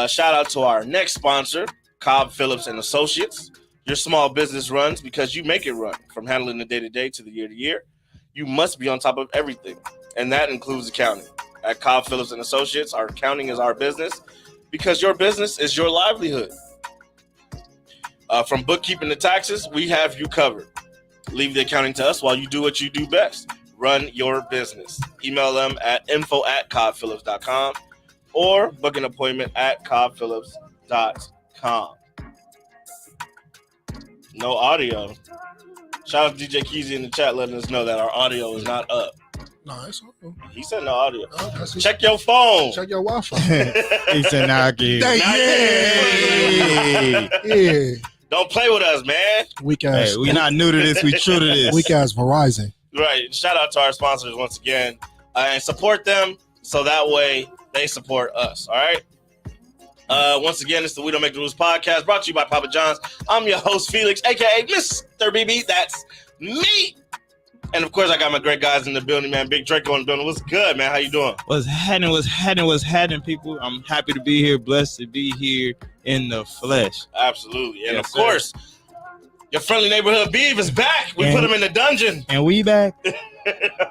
Shout out to our next sponsor, Cobb Phillips and Associates. Your small business runs because you make it run. From handling the day-to-day to the year-to-year, you must be on top of everything, and that includes accounting. At Cobb Phillips and Associates, our accounting is our business because your business is your livelihood. From bookkeeping to taxes, we have you covered. Leave the accounting to us while you do what you do best. Run your business. Email them at info@cobbphillips.com or book an appointment at cobbphillips.com. No audio. Shout out to DJ Keezy in the chat letting us know that our audio is not up. No, it's okay. He said no audio. Check your phone. Check your Wi-Fi. He said, nah, yeah. Don't play with us, man. Weak ass. Hey, we not new to this. We true to this. Weak ass Verizon. Right. Shout out to our sponsors once again. And support them so that way they support us. All right. Once again, it's the We Don't Make the Rules podcast brought to you by Papa John's. I'm your host, Felix, a.k.a. Mr. BB. That's me. And, of course, I got my great guys in the building, man. Big Draco in the building. What's good, man? How you doing? What's happening, people? I'm happy to be here. Blessed to be here in the flesh. Absolutely. And, yes, of course, your friendly neighborhood Beav is back. We put him in the dungeon. And we back.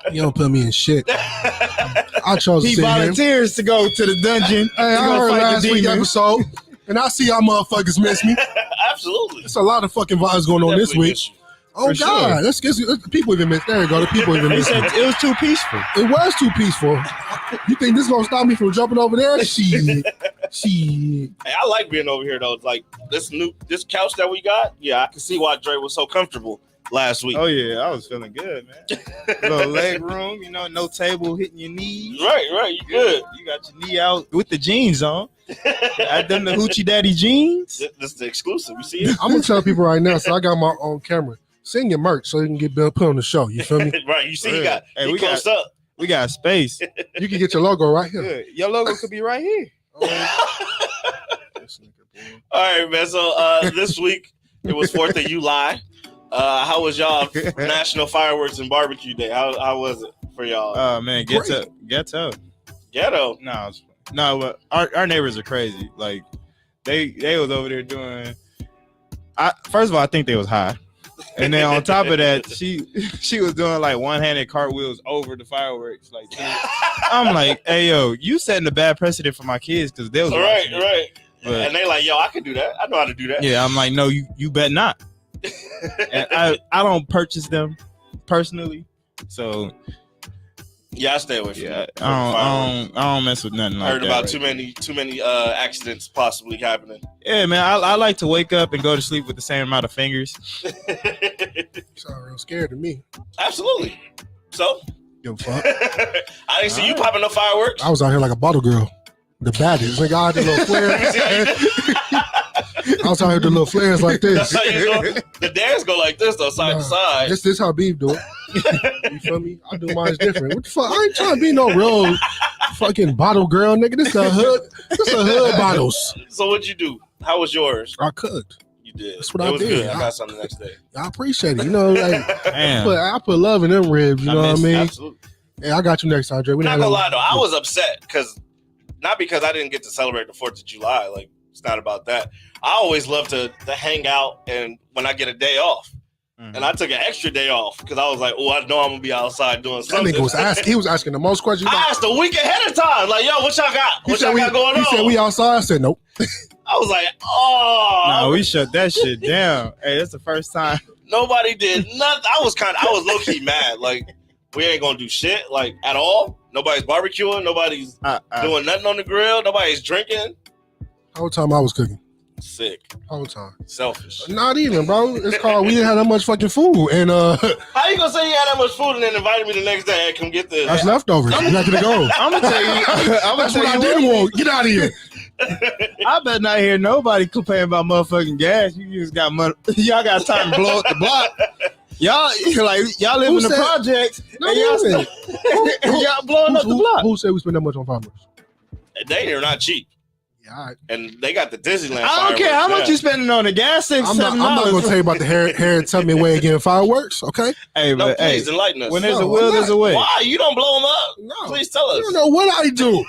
You don't put me in shit. I chose to He sit volunteers to go to the dungeon. Hey, I heard last week's episode, and I see y'all motherfuckers miss me. Absolutely. There's a lot of fucking vibes going on this week. Oh, For God. sure. Let's get the people even miss. There you go. The people even He miss me. said it was too peaceful. It was too peaceful. You think this is going to stop me from jumping over there? Shit. Hey, I like being over here, though. Like, this couch that we got, yeah, I can see why Dre was so comfortable last week. Oh, yeah. I was feeling good, man. Little leg room, no table hitting your knees. Right. You good. You got your knee out with the jeans on. I done the Hoochie Daddy jeans. This is the exclusive. You see it? I'm going to tell people right now, so I got my own camera. Send your merch so you can get put on the show. You feel me? Right. You see, Hey, we closed up. We got space. You can get your logo right here. Good. Your logo could be right here. All right, man. So this week it was 4th of July. How was y'all National Fireworks and Barbecue Day? How was it for y'all? Oh man, ghetto. Ghetto. No, but our neighbors are crazy. Like they was over there doing. First of all, I think they was high. And then on top of that, she was doing like one-handed cartwheels over the fireworks. Like, I'm like, hey yo, you setting a bad precedent for my kids because they was right. But, and they like, yo, I can do that. I know how to do that. Yeah, I'm like, no, you bet not. And I don't purchase them personally, so yeah, I stay away from that. I don't mess with nothing like that. I heard about too many accidents possibly happening. Yeah, man, I like to wake up and go to sleep with the same amount of fingers. Sound real scared of me. Absolutely. So, Yo, fuck. I didn't see you popping no fireworks. I was out here like a bottle girl. The baddest. Nigga, I had the little flares. I was out here with the little flares like this. The dance go like this though, side to side. This how Beav do it. You feel me? I do mine different. What the fuck? I ain't trying to be no real fucking bottle girl, nigga. This a hood bottles. So what'd you do? How was yours? I cooked. You did. That's what I was did. Good. I got something the next day. I appreciate it. You know, like Damn. I put love in them ribs. You know what I mean? Absolutely. Hey, I got you next time, Dre. Not gonna lie though, I was upset not because I didn't get to celebrate the 4th of July. Like, it's not about that. I always love to hang out and when I get a day off. Mm-hmm. And I took an extra day off because I was like, oh, I know I'm gonna be outside doing something. That nigga was asking the most questions. I asked a week ahead of time, like, yo, what y'all got? What y'all got going on? He said we outside. I said nope. I was like, oh. No, we shut that shit down. Hey, that's the first time. Nobody did nothing. I was low key mad. Like, we ain't gonna do shit like at all. Nobody's barbecuing. Nobody's doing nothing on the grill. Nobody's drinking. Whole time I was cooking. Sick. Whole time. Selfish. Not even, bro. It's called we didn't have that much fucking food. And how you gonna say you had that much food and then invited me the next day? Hey, come get this. That's leftovers. You're not gonna go. I'm gonna tell you. That's what I didn't want. Get out of here. I bet not hear nobody complain about motherfucking gas. You just got money. Y'all got time to blow up the block. Y'all live in the projects. No, and y'all blowing up the block. Who said we spend that much on fireworks? They are not cheap. Yeah, all right. And they got the Disneyland. I don't care how much you spending on the gas. I'm not going to tell you about the hair and tummy way of getting fireworks, okay? Hey, No, but please enlighten us. when there's a will, there's a way. Why? You don't blow them up? No. Please tell us. You don't know what I do.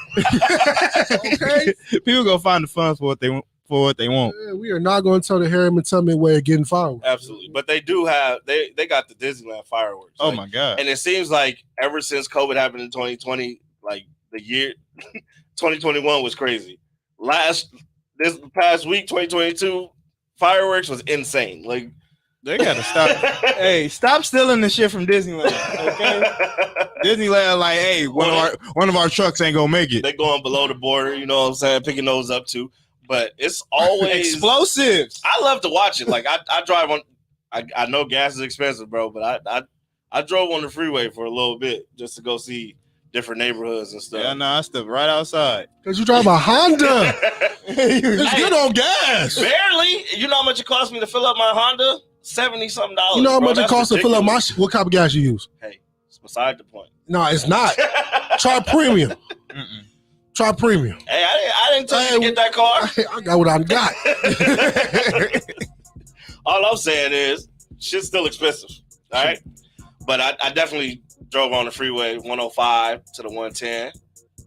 Okay? People go find the funds for what they want. Yeah, we are not going to tell the hair and tummy way of getting fireworks. Absolutely. But they do have, they got the Disneyland fireworks. Oh, my God. And it seems like ever since COVID happened in 2020, like the year 2021 was crazy. This past week, 2022, fireworks was insane. Like, they gotta stop. Hey, stop stealing the shit from Disneyland. Okay, Disneyland, like, hey, one of our trucks ain't gonna make it. They going below the border, you know what I'm saying, picking those up too. But it's always explosives. I love to watch it. Like I drive on. I know gas is expensive, bro, but I drove on the freeway for a little bit just to go see different neighborhoods and stuff. Yeah, no, I stepped right outside. Because you drive a Honda. It's good on gas. Barely. You know how much it cost me to fill up my Honda? $70-something. You know how much it costs to fill up my shit? What type of gas you use? Hey, it's beside the point. No, it's not. Try premium. Try premium. Hey, I didn't tell you to get that car. I got what I got. All I'm saying is, shit's still expensive. All right? But I definitely drove on the freeway 105 to the 110.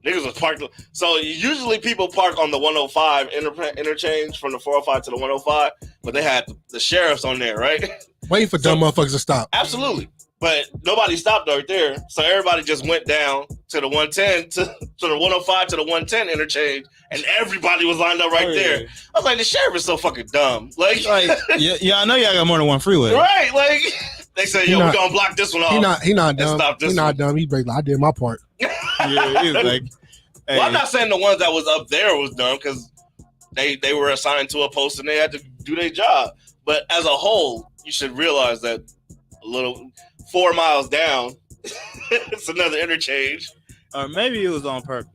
Niggas was parked. So usually people park on the 105 interchange from the 405 to the 105, but they had the sheriffs on there, right? Waiting for dumb motherfuckers to stop. Absolutely. But nobody stopped right there. So everybody just went down to the 110 to the 105 to the 110 interchange, and everybody was lined up right there. I was like, the sheriff is so fucking dumb. Like yeah, I know y'all got more than one freeway. Right. Like they said, we're gonna block this one off. He not dumb. He's not dumb. He's like, I did my part. Yeah, he was like, hey. Well, I'm not saying the ones that was up there was dumb because they were assigned to a post and they had to do their job. But as a whole, you should realize that a little 4 miles down, it's another interchange. Or maybe it was on purpose.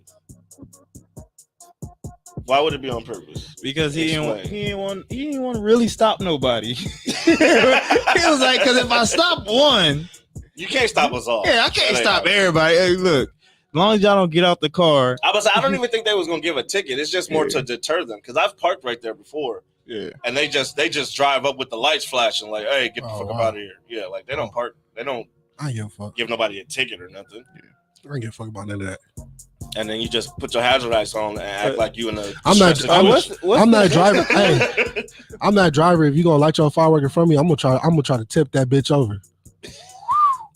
Why would it be on purpose? Because he didn't want to really stop nobody. He was like, because if I stop one, you can't stop us all. Yeah, I can't stop everybody. Hey, look, as long as y'all don't get out the car. I don't even think they was gonna give a ticket. It's just more to deter them because I've parked right there before. Yeah, and they just drive up with the lights flashing like, hey, get the fuck up out of here. Yeah, like they don't park. They don't. I give a fuck. Give nobody a ticket or nothing. Yeah. I don't give a fuck about none of that. And then you just put your hazard lights on and act like you in a. I'm not driving. Hey, I'm not driver. If you gonna light your firework in front of me, I'm gonna try to tip that bitch over.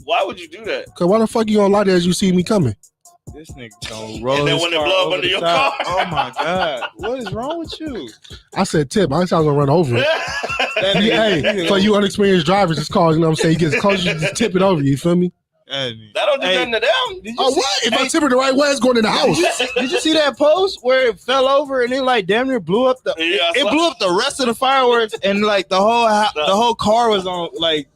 Why would you do that? Cause why the fuck you gonna light it as you see me coming? This nigga don't roll. And then when it blow up under your car. Oh my god, what is wrong with you? I said tip. I was gonna run over it. Hey, for you unexperienced drivers, it's called. You know what I'm saying? You get close, you just tip it over. You feel me? That don't do nothing to them. Oh, what? If I tip it the right way, it's going in the house. Did you see that post where it fell over and it like damn near blew up it blew up the rest of the fireworks and like the whole car was on like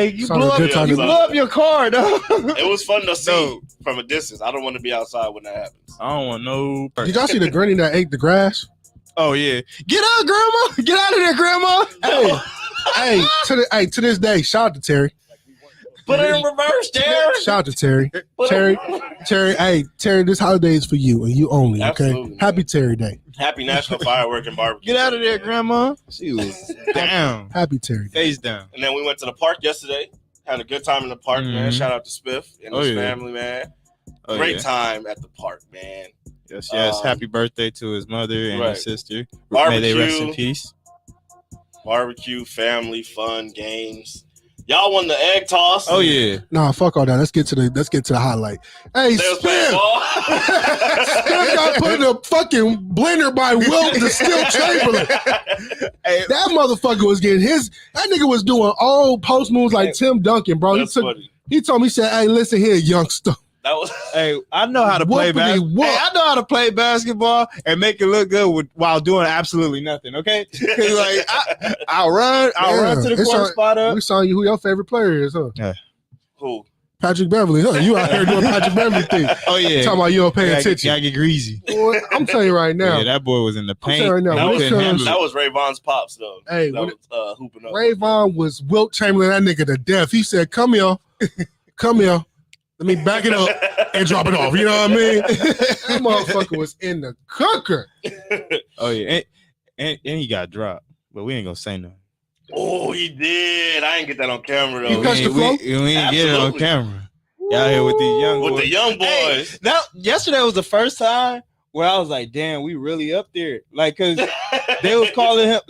you blew up your car, though. It was fun to see from a distance. I don't want to be outside when that happens. I don't want no. Did y'all see the granny that ate the grass? Oh yeah, get out, grandma! Get out of there, grandma! Hey, to this day, shout out to Terry. Put it in reverse, Terry. Shout out to Terry. Terry. Hey, Terry, this holiday is for you and you only. Okay, absolutely, happy Terry Day. Happy National Firework and Barbecue. Get out of there, grandma. She was down. Happy Terry Day. Face down. And then we went to the park yesterday. Had a good time in the park, man. Shout out to Spiff and his family, man. Great time at the park, man. Yes. Happy birthday to his mother and his sister. Barbecue, may they rest in peace. Barbecue, family, fun, games. Y'all won the egg toss. Oh yeah. Nah, fuck all that. Let's get to the highlight. Hey, Spiff got put in a fucking blender by Wilt to Still Chamberlain. Hey, that motherfucker was getting that nigga was doing old post moves like Tim Duncan, bro. He told me, he said, hey, listen here, youngster. That was I know how to play basketball. I know how to play basketball and make it look good while doing absolutely nothing. Okay, like I'll run to the court spot up. We saw you who your favorite player is, huh? Yeah. Who? Patrick Beverly, huh? You out here doing Patrick Beverly thing. Oh yeah. Talking about you don't pay attention. Gotta get greasy. Boy, I'm telling you right now. Yeah, that boy was in the paint. Right now, that was Ray Vaughn's pops though. Hey, that was hooping up. Ray Vaughn was Wilt Chamberlain that nigga to death. He said, "Come here, come here. Let me back it up and drop it off. You know what I mean? That motherfucker was in the cooker. Oh yeah, and he got dropped, but we ain't gonna say nothing. Oh, he did. I ain't get that on camera He though. touched the floor? We ain't get it on camera. Y'all here with these young boys. With the young boys. Hey, now, yesterday was the first time where I was like, damn, we really up there. Like, cause they was calling him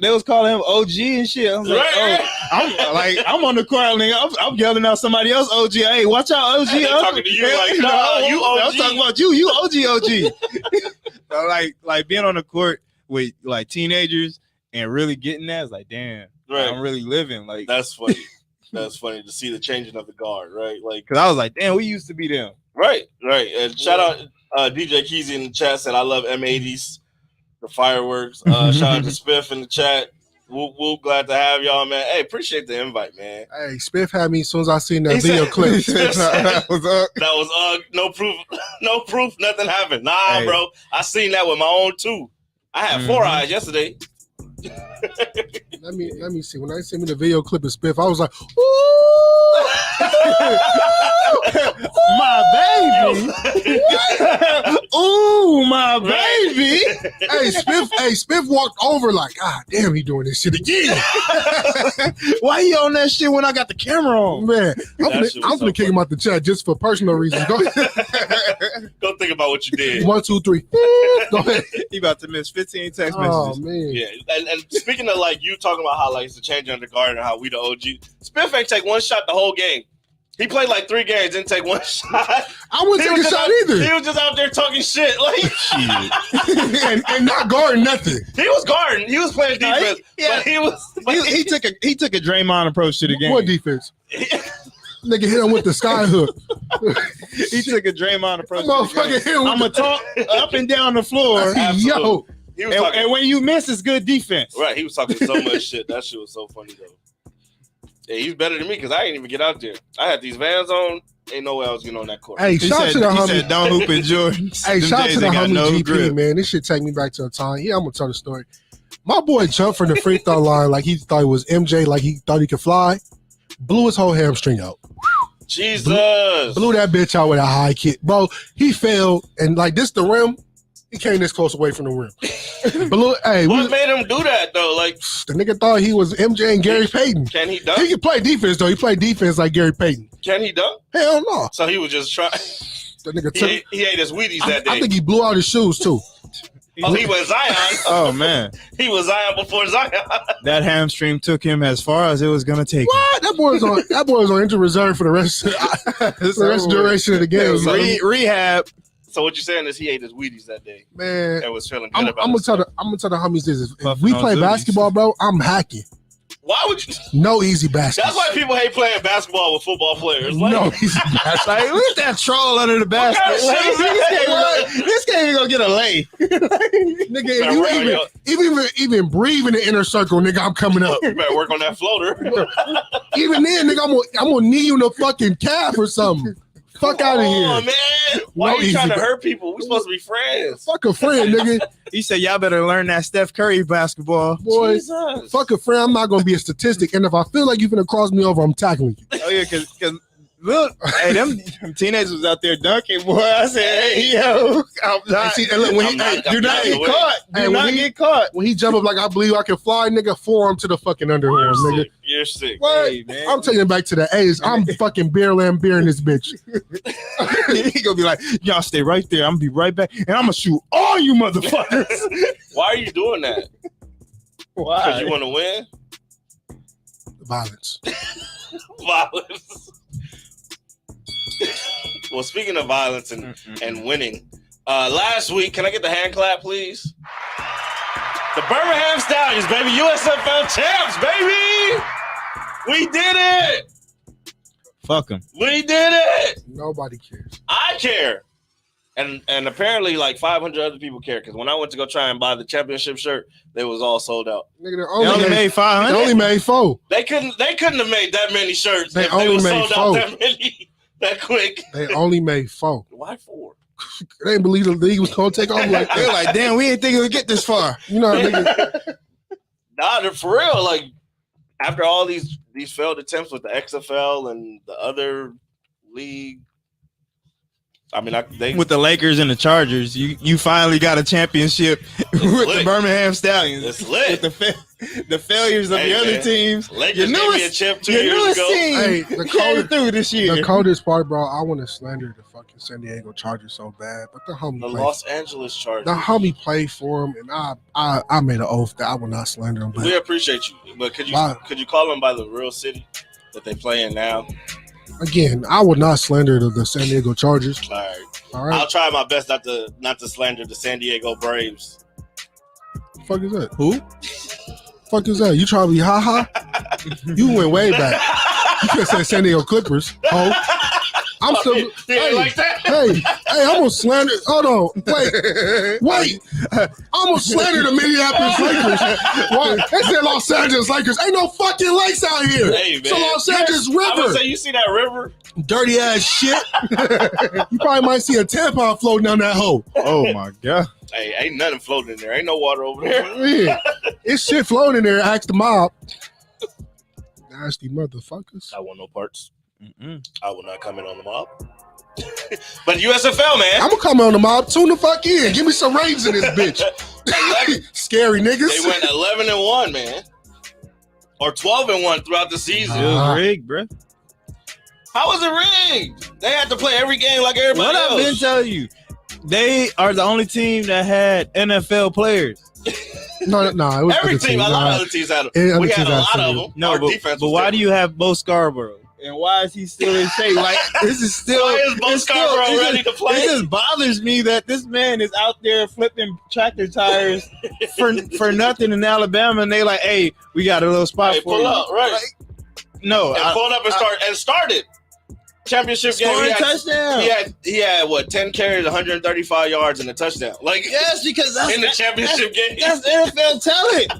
OG and shit. I was like, I'm on the court, nigga. I'm yelling out somebody else OG. Hey, watch out, OG. They're talking to you like, nah, you OG. I'm talking about you OG. So, like being on the court with like teenagers and really getting that, it's like, damn, right. I'm really living. Like, that's funny. That's funny to see the changing of the guard, right? Like, cause I was like, damn, we used to be them. Right. And shout out DJ Keezy in the chat said, I love M80s, the fireworks. Shout out to Spiff in the chat. We'll glad to have y'all, man. Hey, appreciate the invite, man. Hey, Spiff had me as soon as I seen that video clip. That was no proof, nothing happened. Nah, hey. Bro, I seen that with my own two. I had 4 eyes yesterday. Let me see. When I seen the video clip of Spiff, I was like, ooh, my baby. Ooh, my baby. Spiff walked over like, ah, damn, he doing this shit again. Why he on that shit when I got the camera on? Man, I'm gonna kick him out the chat just for personal reasons. Go think about what you did. 1, 2, 3. Go ahead. He about to miss 15 text messages. Oh man. Yeah, and speaking of like you talking about how like it's a change under guard and how we the OG. Spiff ain't take one shot the whole game. He played like 3 games, didn't take one shot. I wouldn't take a shot either. He was just out there talking shit, like and not guarding nothing. He was guarding. He was playing defense. But he took a Draymond approach to the game. What defense? Nigga hit him with the sky hook. He took a Draymond approach. Motherfucker hit him. I'm gonna talk up and down the floor. Yo. And when you miss, it's good defense. Right. He was talking so much shit. That shit was so funny though. Yeah, he's better than me because I didn't even get out there. I had these Vans on. Ain't no way I was getting on that court. Hey, shout out to the homie. He said, don't hoop in Jordans. Hey, shout out to the homie GP, man. This shit take me back to a time. Yeah, I'm going to tell the story. My boy jumped from the free throw line like he thought it was MJ, like he thought he could fly. Blew his whole hamstring out. Jesus. Blew that bitch out with a high kick. Bro, he fell, and like this the rim. He came this close away from the rim. What made him do that though? Like the nigga thought he was MJ and Gary Payton. Can he dunk? He can play defense though. He played defense like Gary Payton. Can he dunk? Hell no. So he was just trying. The nigga he ate his Wheaties that day. I think he blew out his shoes too. Oh, he was Zion. Oh man, he was Zion before Zion. That hamstring took him as far as it was gonna take. What? That boy was on injured reserve for the rest of the duration of the game. Rehab. So what you're saying is he ate his Wheaties that day, man, and was feeling good about it. I'm gonna tell the homies this: if we play basketball, bro, I'm hacking. Why would you? No easy baskets. That's why people hate playing basketball with football players. Like, no easy baskets. Like, look at that troll under the basket. This can't even go get a lay. Nigga, even breathe in the inner circle, nigga, I'm coming up. You better work on that floater. Even then, nigga, I'm gonna knee you in the fucking calf or something. Fuck out of here. Oh, man. Why are you trying to hurt people? We supposed to be friends. Fuck a friend, nigga. He said, y'all better learn that Steph Curry basketball. Boy, fuck a friend. I'm not going to be a statistic. And if I feel like you're going to cross me over, I'm tackling you. Oh, yeah, because look, hey, them teenagers was out there dunking, boy. I said, hey, yo, I'm not. See, look, when do not get caught. Do not get caught. When he jump up like I believe I can fly, nigga, forearm to the fucking underarm, nigga. You're sick. Hey, man. I'm taking it back to the A's. I'm fucking beer lambeering this bitch. He gonna be like, y'all stay right there. I'm gonna be right back, and I'm gonna shoot all you motherfuckers. Why are you doing that? Why? Because you want to win? Violence. Violence. Well, speaking of violence and winning, last week, can I get the hand clap, please? The Birmingham Stallions, baby, USFL champs, baby. We did it. Fuck them. We did it. Nobody cares. I care. And apparently like 500 other people care because when I went to go try and buy the championship shirt, they was all sold out. Nigga, they only made 500. They only made 4. They couldn't have made that many shirts. They only made 4. That quick. They only made 4. Why 4? They didn't believe the league was gonna take off like that. They're like, damn, we didn't think it would get this far. You know, nigga. Nah, for real. Like after all these failed attempts with the XFL and the other league I mean, with the Lakers and the Chargers, you finally got a championship with the Birmingham Stallions. It's lit. With the failures of the other teams. Lakers gave me a chip 2 years ago. Hey, Came through this year. The coldest part, bro, I want to slander the fucking San Diego Chargers so bad, but the Los Angeles Chargers. The homie played for him, and I made an oath that I will not slander him. But we appreciate you, but could you call them by the real city that they play in now? Again, I would not slander the San Diego Chargers. All right. I'll try my best not to slander the San Diego Braves. The fuck is that? Who? Fuck is that? You trying to be ha? You went way back. You could have said San Diego Clippers. Oh, I'm still. Hey, like that? Hey, I'm gonna slander. Hold on, wait. I'm gonna slander the Minneapolis Lakers. What? They said Los Angeles Lakers. Ain't no fucking lakes out here. Hey, man. So Los Angeles I River. would say you see that river? Dirty ass shit. You probably might see a tampon floating down that hole. Oh my god. Hey, ain't nothing floating in there. Ain't no water over there. Yeah. It's shit floating in there. Ask the mob. Nasty motherfuckers. I want no parts. Mm-mm. I will not comment on the mob. But USFL, man. I'm gonna come on the mob. Tune the fuck in. Give me some ratings in this bitch. Scary niggas. They went 11-1, man. Or 12-1 throughout the season. It was rigged, bro. How was it rigged? They had to play every game like everybody else. What I've been telling you, they are the only team that had NFL players. No, it was every team. A lot of other teams had them. We had a lot of them. No, but why do you have Bo Scarborough? And why is he still in shape? Like, this is still. Why is Bo Scarborough ready to play? It just bothers me that this man is out there flipping tractor tires for nothing in Alabama, and they like, hey, we got a little spot for pull you. up, right? Like, no, and pull up and started. Championship game. Touchdown. He had what, 10 carries, 135 yards, and a touchdown. Like, yes, because that's in the championship game. That's NFL talent.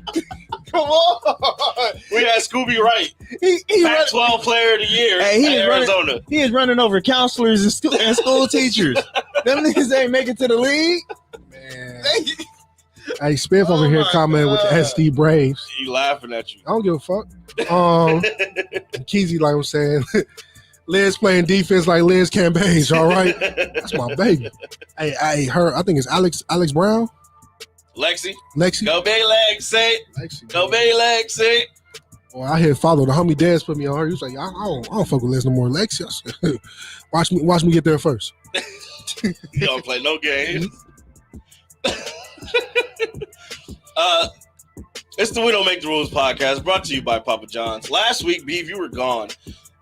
Come on. We had Scooby Wright. He Pac-12 Player of the Year in Arizona. He is running over counselors and school teachers. Them niggas ain't make it to the league. Man. Hey, Smith over here commenting with the SD Braves. He laughing at you. I don't give a fuck. Keezy, like I'm saying, Liz playing defense like Liz campaigns, all right? That's my baby. Hey, I think it's Alex Brown. Lexi. Go Bay Lexi. Go Bay Lexi. Well, I hear follow the homie Dez put me on her. He was like, I don't fuck with Liz no more. Lexi. I said, watch me get there first. You don't play no games. It's the We Don't Make the Rules podcast, brought to you by Papa John's. Last week, Beav, you were gone,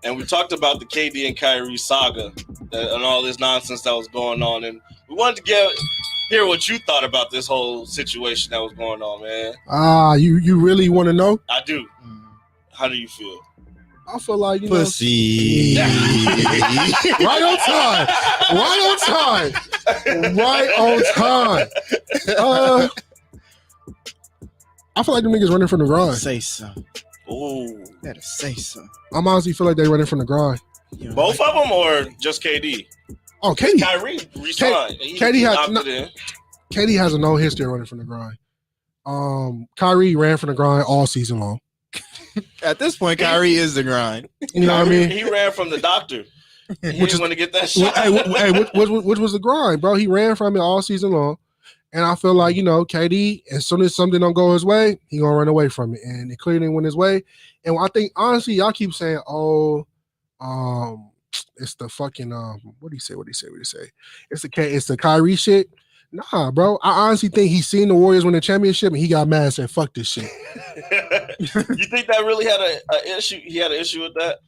and we talked about the KD and Kyrie saga and all this nonsense that was going on, and we wanted to hear what you thought about this whole situation that was going on, man. You really want to know? I do. How do you feel? I feel like, pussy. Right on time. I feel like them niggas running from the grind. Say something. Ooh. Gotta say something. I honestly feel like they running from the grind. Both of them or just KD? Oh, KD. Kyrie resigned. KD has a no history of running from the grind. Kyrie ran from the grind all season long. At this point, Kyrie is the grind. You know what I mean? He ran from the doctor. He didn't want to get that shot. Which was the grind, bro? He ran from it all season long. And I feel like, KD, as soon as something don't go his way, he gonna run away from it. And it clearly went his way. And I think, honestly, y'all keep saying, it's the fucking, what do you say? It's the Kyrie shit. Nah, bro. I honestly think he's seen the Warriors win the championship and he got mad and said, fuck this shit. You think that really had an issue? He had an issue with that?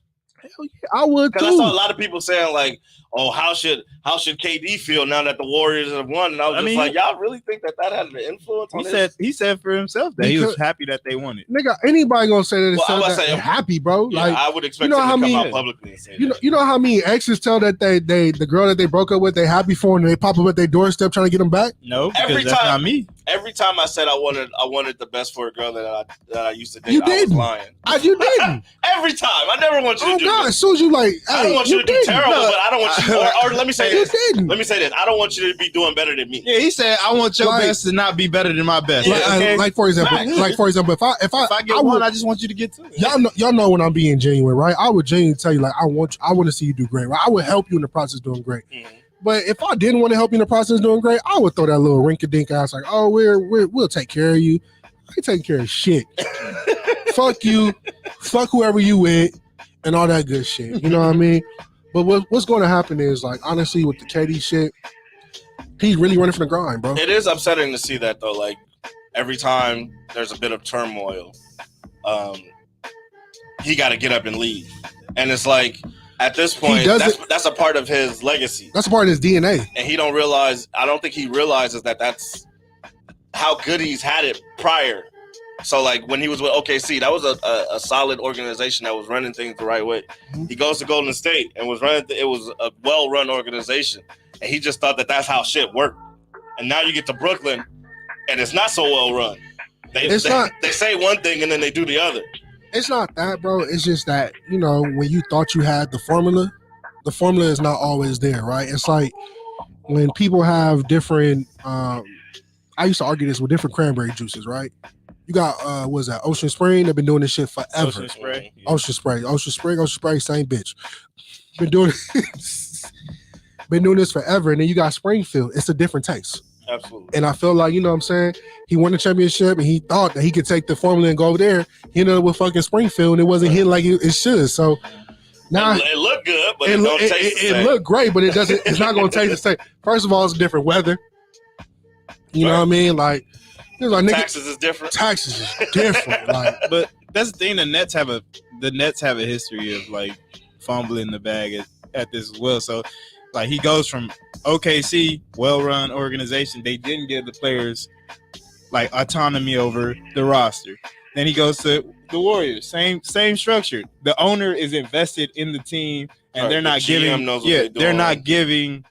Hell yeah, I would too. Because I saw a lot of people saying like, "Oh, how should KD feel now that the Warriors have won?" And I was like, "Y'all really think that had an influence?" He said for himself that he was happy that they won it. Nigga, anybody gonna say that they're happy, bro? Yeah, like, I would expect him to come out publicly and say that. You know how many exes tell that the girl that they broke up with they happy for and they pop up at their doorstep trying to get them back? No, because that's not me. Every time I said I wanted the best for a girl that I used to date, I was lying. You didn't. Every time. I never want you to do God, as soon as you like, I don't want you to do terrible, but I don't want you or let me say this. Didn't. Let me say this. I don't want you to be doing better than me. Yeah, he said I want your best to not be better than my best. Like for example, if I get one, I just want you to get two. Y'all know when I'm being genuine, right? I would genuinely tell you like I want to see you do great, right? I would help you in the process of doing great. Mm-hmm. But if I didn't want to help you in the process doing great, I would throw that little rink-a-dink ass like, oh, we'll take care of you. I ain't taking care of shit. Fuck you. Fuck whoever you with and all that good shit. You know what I mean? But what's going to happen is, like, honestly, with the KD shit, he's really running from the grind, bro. It is upsetting to see that, though. Like, every time there's a bit of turmoil, he got to get up and leave. And it's like, at this point, that's a part of his legacy. That's a part of his DNA. And he don't realize, I don't think he realizes that that's how good he's had it prior. So, like, when he was with OKC, that was a solid organization that was running things the right way. Mm-hmm. He goes to Golden State and was running. It was a well-run organization. And he just thought that that's how shit worked. And now you get to Brooklyn, and it's not so well-run. They say one thing, and then they do the other. It's not that, bro. It's just that, you know, when you thought you had the formula is not always there, right? It's like when people have different I used to argue this with different cranberry juices, right? You got Ocean Spring? They've been doing this shit forever. Ocean Spray, Ocean Spray, same bitch. Been doing this forever. And then you got Springfield. It's a different taste. Absolutely. And I feel like, you know what I'm saying, he won the championship and he thought that he could take the formula and go over there. He ended up with fucking Springfield and it wasn't hitting like it should. So now it looked good, but it don't taste the same. It looked great, but it's not gonna taste the same. First of all, it's different weather. You know what I mean? Like, taxes is different. Taxes is different. Like, but that's the thing. The Nets have a history of like fumbling the bag at this as well. So, like, he goes from OKC, well-run organization. They didn't give the players like autonomy over the roster. Then he goes to the Warriors. Same structure. The owner is invested in the team, and they're not giving. They're not giving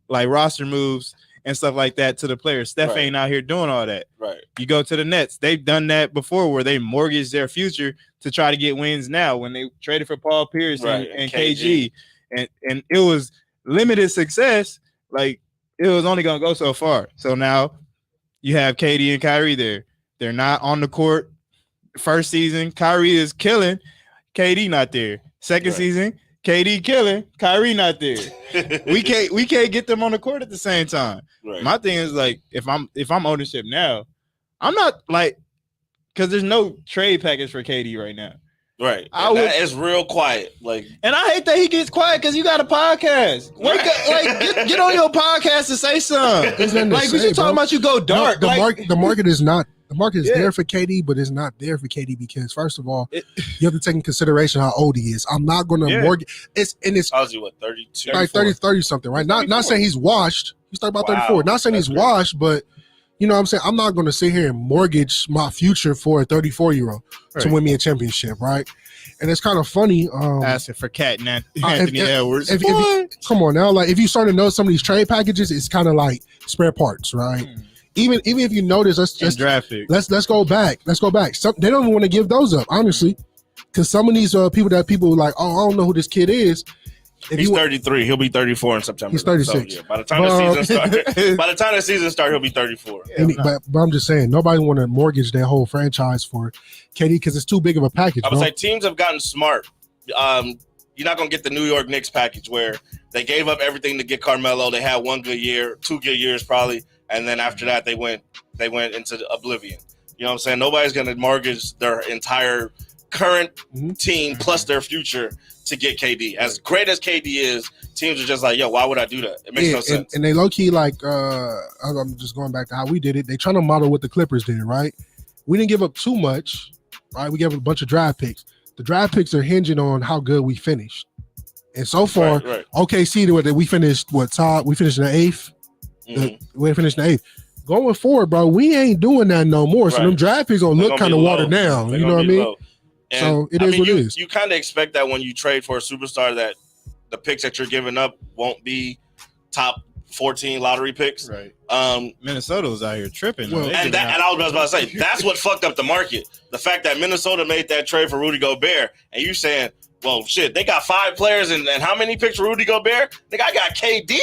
like roster moves and stuff like that to the players. Steph ain't out here doing all that. Right. You go to the Nets. They've done that before where they mortgaged their future to try to get wins now when they traded for Paul Pierce and KG. And it was limited success. Like, it was only going to go so far. So now you have KD and Kyrie there. They're not on the court. First season, Kyrie is killing. KD not there. Second season, KD killing, Kyrie not there. we can't get them on the court at the same time. Right. My thing is, like, if I'm ownership now, I'm not like, because there's no trade package for KD right now. Right. It's real quiet. Like, and I hate that he gets quiet because you got a podcast. Wake up, like, get on your podcast and say something. Like, we just talking about you go dark. No, the market is not. The market is there for KD, but it's not there for KD because, first of all, you have to take in consideration how old he is. I'm not going to mortgage. It's how's he, what, 32? Like 30 something, right? Not saying he's washed. He's talking about 34. Not saying he's washed, but you know what I'm saying? I'm not going to sit here and mortgage my future for a 34-year-old to win me a championship, right? And it's kind of funny. Asking for Cat and Anthony Edwards. Come on now. Like, if you start to know some of these trade packages, it's kind of like spare parts, right? Even if you notice, let's go back. They don't even want to give those up, honestly, because some of these people like, oh, I don't know who this kid is. He's 33. He'll be 34 in September. He's 36. So, by the time the season starts, he'll be 34. But I'm just saying, nobody want to mortgage their whole franchise for KD because it's too big of a package. I was like, teams have gotten smart. You're not gonna get the New York Knicks package where they gave up everything to get Carmelo. They had 1 good year, 2 good years probably. And then after that, they went into oblivion. You know what I'm saying? Nobody's going to mortgage their entire current team plus their future to get KD. As great as KD is, teams are just like, yo, why would I do that? It makes no sense. And they low-key, like, I'm just going back to how we did it. They trying to model what the Clippers did, right? We didn't give up too much, right? We gave up a bunch of draft picks. The draft picks are hinging on how good we finished. And so far, OKC, we finished, Todd? We finished in the 8th. We finished in the 8th. Going forward, bro, we ain't doing that no more. So them draft picks gonna look kind of watered down. You know what I mean? So it is what it is. You kind of expect that when you trade for a superstar, that the picks that you're giving up won't be top 14 lottery picks. Right. Minnesota was out here tripping. Well, and I was about to say that's what fucked up the market. The fact that Minnesota made that trade for Rudy Gobert, and you saying, well, shit, they got 5 players, and how many picks for Rudy Gobert? Nigga, I got KD.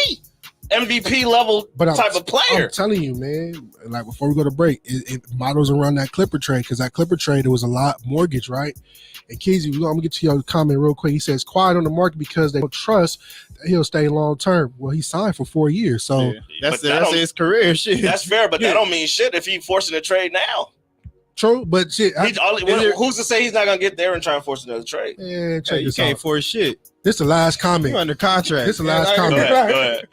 MVP level type of player. I'm telling you, man, like, before we go to break, it models around that Clipper trade, because that Clipper trade, it was a lot mortgage, right? And Keezy, I'm gonna get to your comment real quick. He says quiet on the market because they don't trust that he'll stay long term. Well, he signed for 4 years, so that's his career. Shit, that's fair, but that don't mean shit if he's forcing a trade now. True, but shit. Who's to say he's not gonna get there and try and force another trade? Yeah, check you can't force shit. This is the last comment. You're under contract. This is the last comment. Go ahead.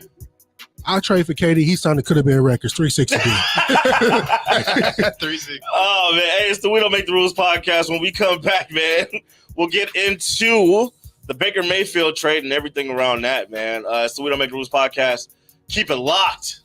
I'll trade for KD. He signed the Could Have Been Records 360. 360. Oh man, hey, it's the We Don't Make the Rules podcast. When we come back, man, we'll get into the Baker Mayfield trade and everything around that, man. It's the We Don't Make the Rules podcast. Keep it locked.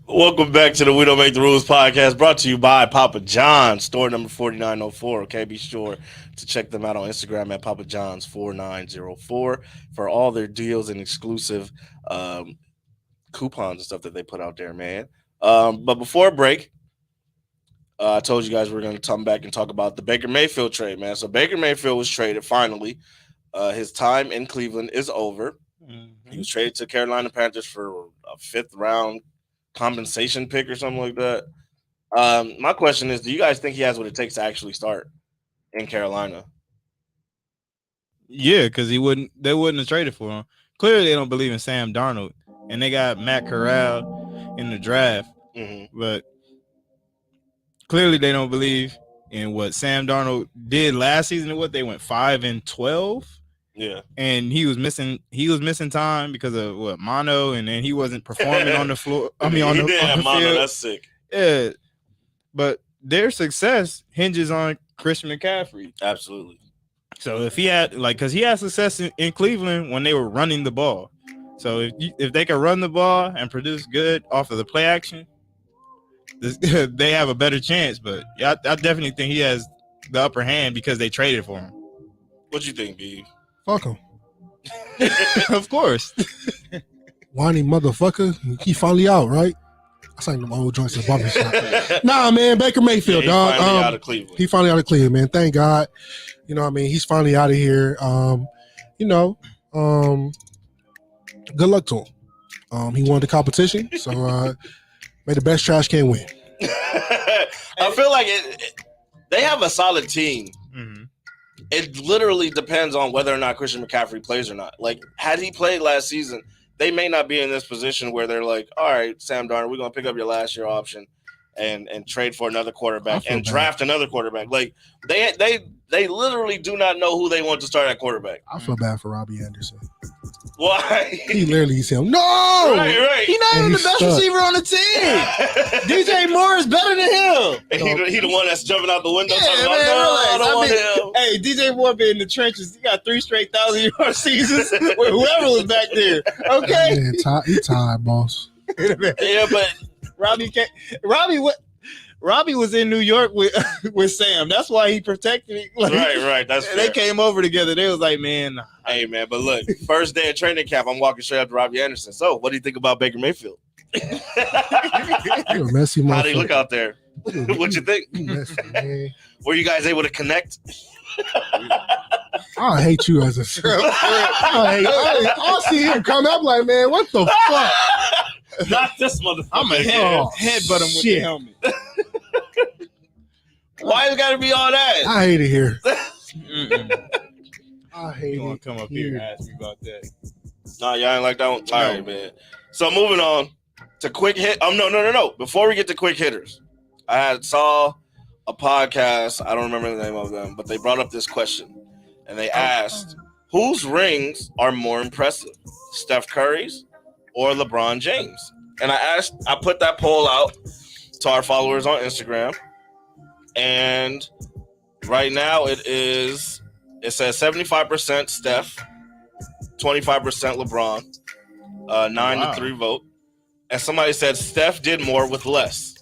Welcome back to the We Don't Make the Rules podcast, brought to you by Papa John's, store number 4904. Okay, be sure to check them out on Instagram at Papa John's 4904 for all their deals and exclusive coupons and stuff that they put out there, man. But before break, I told you guys we were going to come back and talk about the Baker Mayfield trade, man. So Baker Mayfield was traded finally. His time in Cleveland is over. Mm-hmm. He was traded to Carolina Panthers for a 5th round compensation pick or something like that. My question is, do you guys think he has what it takes to actually start in Carolina? Yeah, because they wouldn't have traded for him. Clearly, they don't believe in Sam Darnold, and they got Matt Corral in the draft. Mm-hmm. But clearly, they don't believe in what Sam Darnold did last season. And what they went 5-12. Yeah, and he was missing time because of mono, and then he wasn't performing on the floor. I mean, on the mono. Field. That's sick. Yeah, but their success hinges on Christian McCaffrey. Absolutely. So if he had because he had success in Cleveland when they were running the ball. So if they can run the ball and produce good off of the play action, they have a better chance. But yeah, I definitely think he has the upper hand because they traded for him. What you think, Beav? Fuck him. Of course. Whiny motherfucker. He finally out, right? I sang them old joints in the barbershop. Nah, man, Baker Mayfield, he dog. Finally out of Cleveland. He finally out of Cleveland, man. Thank God. You know what I mean? He's finally out of here. Good luck to him. He won the competition, so may the best trash can win. I feel like they have a solid team. Mm-hmm. It literally depends on whether or not Christian McCaffrey plays or not. Like, had he played last season, they may not be in this position where they're like, all right, Sam Darnold, we're going to pick up your last year option and trade for another quarterback and draft another quarterback. Like, they literally do not know who they want to start at quarterback. I feel bad for Robbie Anderson. Why? He literally said, no! Right. He's not even the best receiver on the team. DJ Moore is better than him. He the one that's jumping out the window. Yeah, talking man, about, no, I don't want him. Hey, DJ Moore been in the trenches. He got 3 straight 1,000-yard seasons with whoever was back there. Okay? Man, he tired, boss. Yeah, but Robbie was in New York with Sam. That's why he protected him. Right. That's fair. They came over together. They was like, man. Hey, man, but look, first day of training camp, I'm walking straight up to Robbie Anderson. So, what do you think about Baker Mayfield? You're a messy motherfucker. How do you look out there? What you think? Messy, Were you guys able to connect? I hate you as a I'll see him come up like, man, what the fuck? Not this motherfucker. I'm a headbutt him with the helmet. Why it got to be all that? I hate it here. I hate it. You want to come up here and ask me about that? Nah, y'all ain't like that one. All right, man. So moving on to quick hit. No. Before we get to quick hitters, I saw a podcast. I don't remember the name of them, but they brought up this question. And they asked, whose rings are more impressive, Steph Curry's or LeBron James? And I put that poll out to our followers on Instagram. And right now it says 75% Steph, 25% LeBron, 9-3 vote. And somebody said Steph did more with less.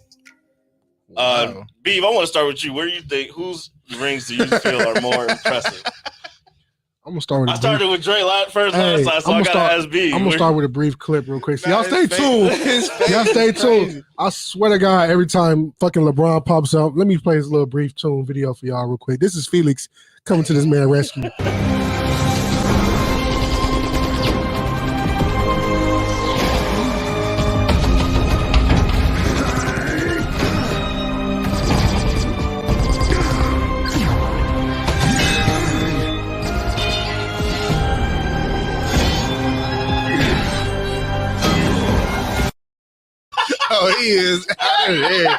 Wow. Beav, I want to start with you. Where do you think, whose rings do you feel are more impressive? I'm gonna start with I started with Dre last time, so I gotta ask Beav. I'm gonna start with a brief clip real quick. So y'all stay tuned. Y'all stay tuned. I swear to God, every time fucking LeBron pops up, let me play this little brief tune video for y'all real quick. This is Felix coming to this man rescue. Oh, he is out of there.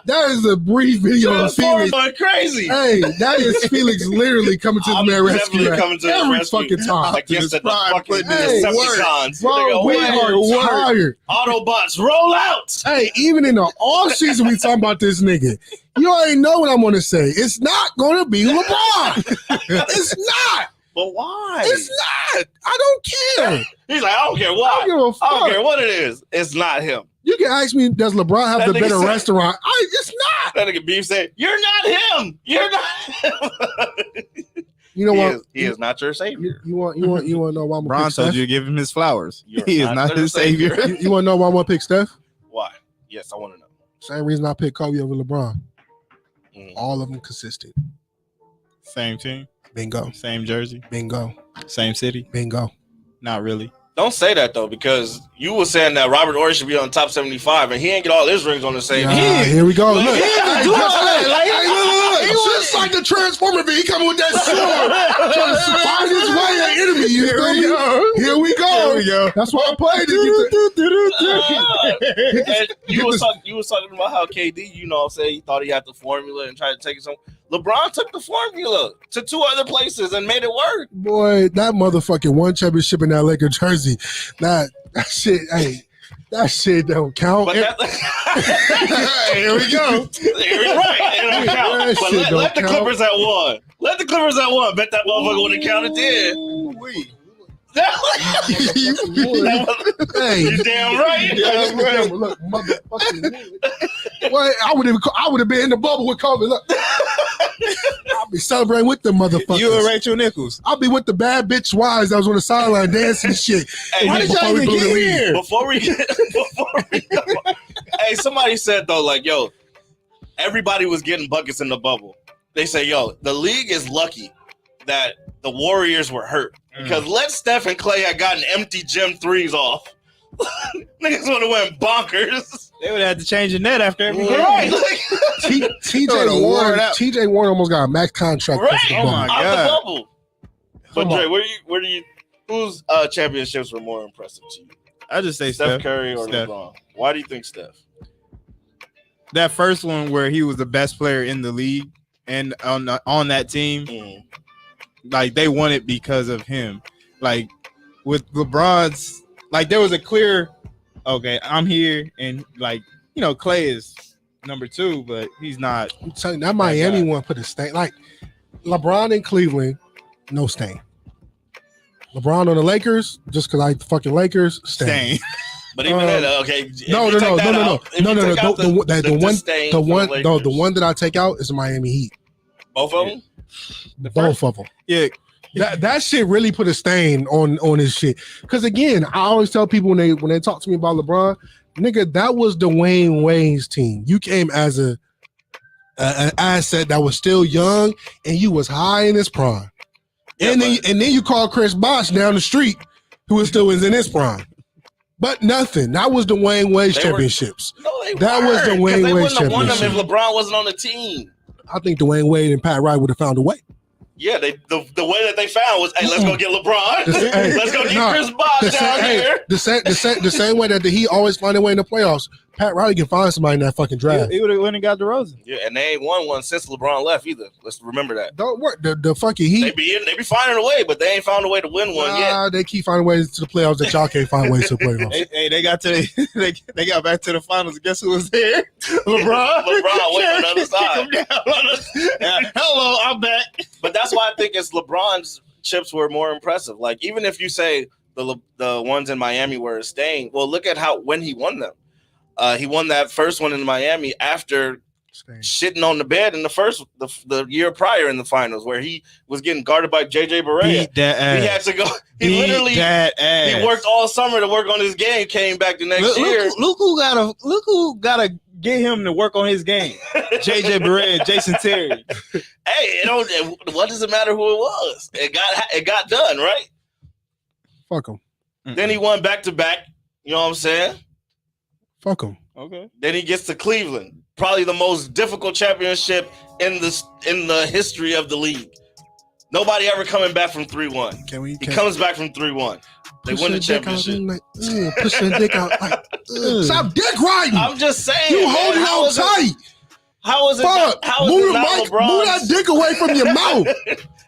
That is a brief video of Felix. Going crazy. Hey, that is Felix literally coming to the man rescue every fucking time. Against the fucking Hey, Decepticons. Bro, we are tired. Autobots, roll out. Hey, even in the off season, we talking about this nigga. You already know what I'm gonna say. It's not gonna be LeBron. It's not. But why? It's not. I don't care. He's like, I don't care why. I don't care what it is. It's not him. You can ask me, does LeBron have the better restaurant? It's not. That nigga Beef said, you're not him. You're not him. You know what? He is not your savior. You want to know why I'm gonna pick Steph? LeBron told you to give him his flowers. He is not his savior. You want to know why I'm gonna pick Steph? Why? Yes, I want to know. Same reason I picked Kobe over LeBron. All of them consistent. Same team. Bingo. Same jersey. Bingo. Same city. Bingo. Not really. Don't say that though, because you were saying that Robert Horry should be on top 75, and he ain't get all his rings on the same. Here we go. Look, he was just like the Transformer. He coming with that sword, trying to find his way at enemy. Here we go. That's why I played it. You was talking about how KD, he thought he had the formula and tried to take it somewhere. LeBron took the formula to 2 other places and made it work. Boy, that motherfucking one championship in that Laker jersey, that shit, hey, That shit don't count. But Here we go. Right, it don't count. But let the Clippers at 1. Let the Clippers at 1. Bet that motherfucker would have counted 10. Hey, you damn right. Look, motherfucking. Well, I would have been in the bubble with Kobe. Look, I'll be celebrating with them motherfuckers. You and Rachel Nichols. I'll be with the bad bitch wives that was on the sideline dancing and shit. Hey, why did y'all even get here? Before we go, hey, somebody said though, like, yo, everybody was getting buckets in the bubble. They say, yo, the league is lucky that the Warriors were hurt because let Steph and Clay had gotten empty gym threes off. Niggas would have went bonkers. They would have had to change the net after every game. Right. TJ Warren almost got a max contract. Right. Oh my Out God. the bubble. But Dre, where do you whose championships were more impressive to you? I just say Steph Curry or Steph. LeBron? Why do you think Steph? That first one where he was the best player in the league and on that team, like they won it because of him. Like with LeBron's, like there was a clear, okay, I'm here, and like Clay is number 2, but he's not. I'm telling you, that Miami one put a stain. Like LeBron in Cleveland, no stain. LeBron on the Lakers, just because I like the fucking Lakers, stain. But even then, okay. No. The one that I take out is the Miami Heat. Both of them. Both of them. Yeah. That shit really put a stain on his shit. Because again, I always tell people when they talk to me about LeBron, nigga, that was Dwayne Wade's team. You came as an asset that was still young and you was high in his prime. Yeah, and then you call Chris Bosh down the street, who still is in his prime. But nothing. That was Dwayne Wade's championships. That was Dwayne Wade's championships. They wouldn't have won them if LeBron wasn't on the team. I think Dwayne Wade and Pat Riley would have found a way. Yeah, the way that they found was, hey, let's go get LeBron. Let's go get Chris Bosh down here. The same way that he always find a way in the playoffs. Pat Riley can find somebody in that fucking draft. He would have went and got DeRozan. Yeah, and they ain't won one since LeBron left either. Let's remember that. Don't work. The fucking Heat. They be finding a way, but they ain't found a way to win one yet. They keep finding ways to the playoffs that y'all can't find ways to the playoffs. They got they got back to the finals. Guess who was there? LeBron went on the other side. Hello, I'm back. But that's why I think it's LeBron's chips were more impressive. Like even if you say the ones in Miami were a stain, well, look at when he won them. He won that first one in Miami after shitting on the bed in the year prior in the finals, where he was getting guarded by JJ Barea. Beat that ass. He had to go. He worked all summer to work on his game. Came back the next year. Look who gotta get him to work on his game. JJ Barea, Jason Terry. Hey, what does it matter who it was? It got done, right? Fuck him. Then he won back to back. You know what I'm saying? Fuck him. Okay. Then he gets to Cleveland, probably the most difficult championship in the history of the league. Nobody ever coming back from 3-1. He comes back from 3-1. They win the championship. Push your dick out. Stop dick riding. I'm just saying. You hold it out tight. How is it? Move that dick away from your mouth.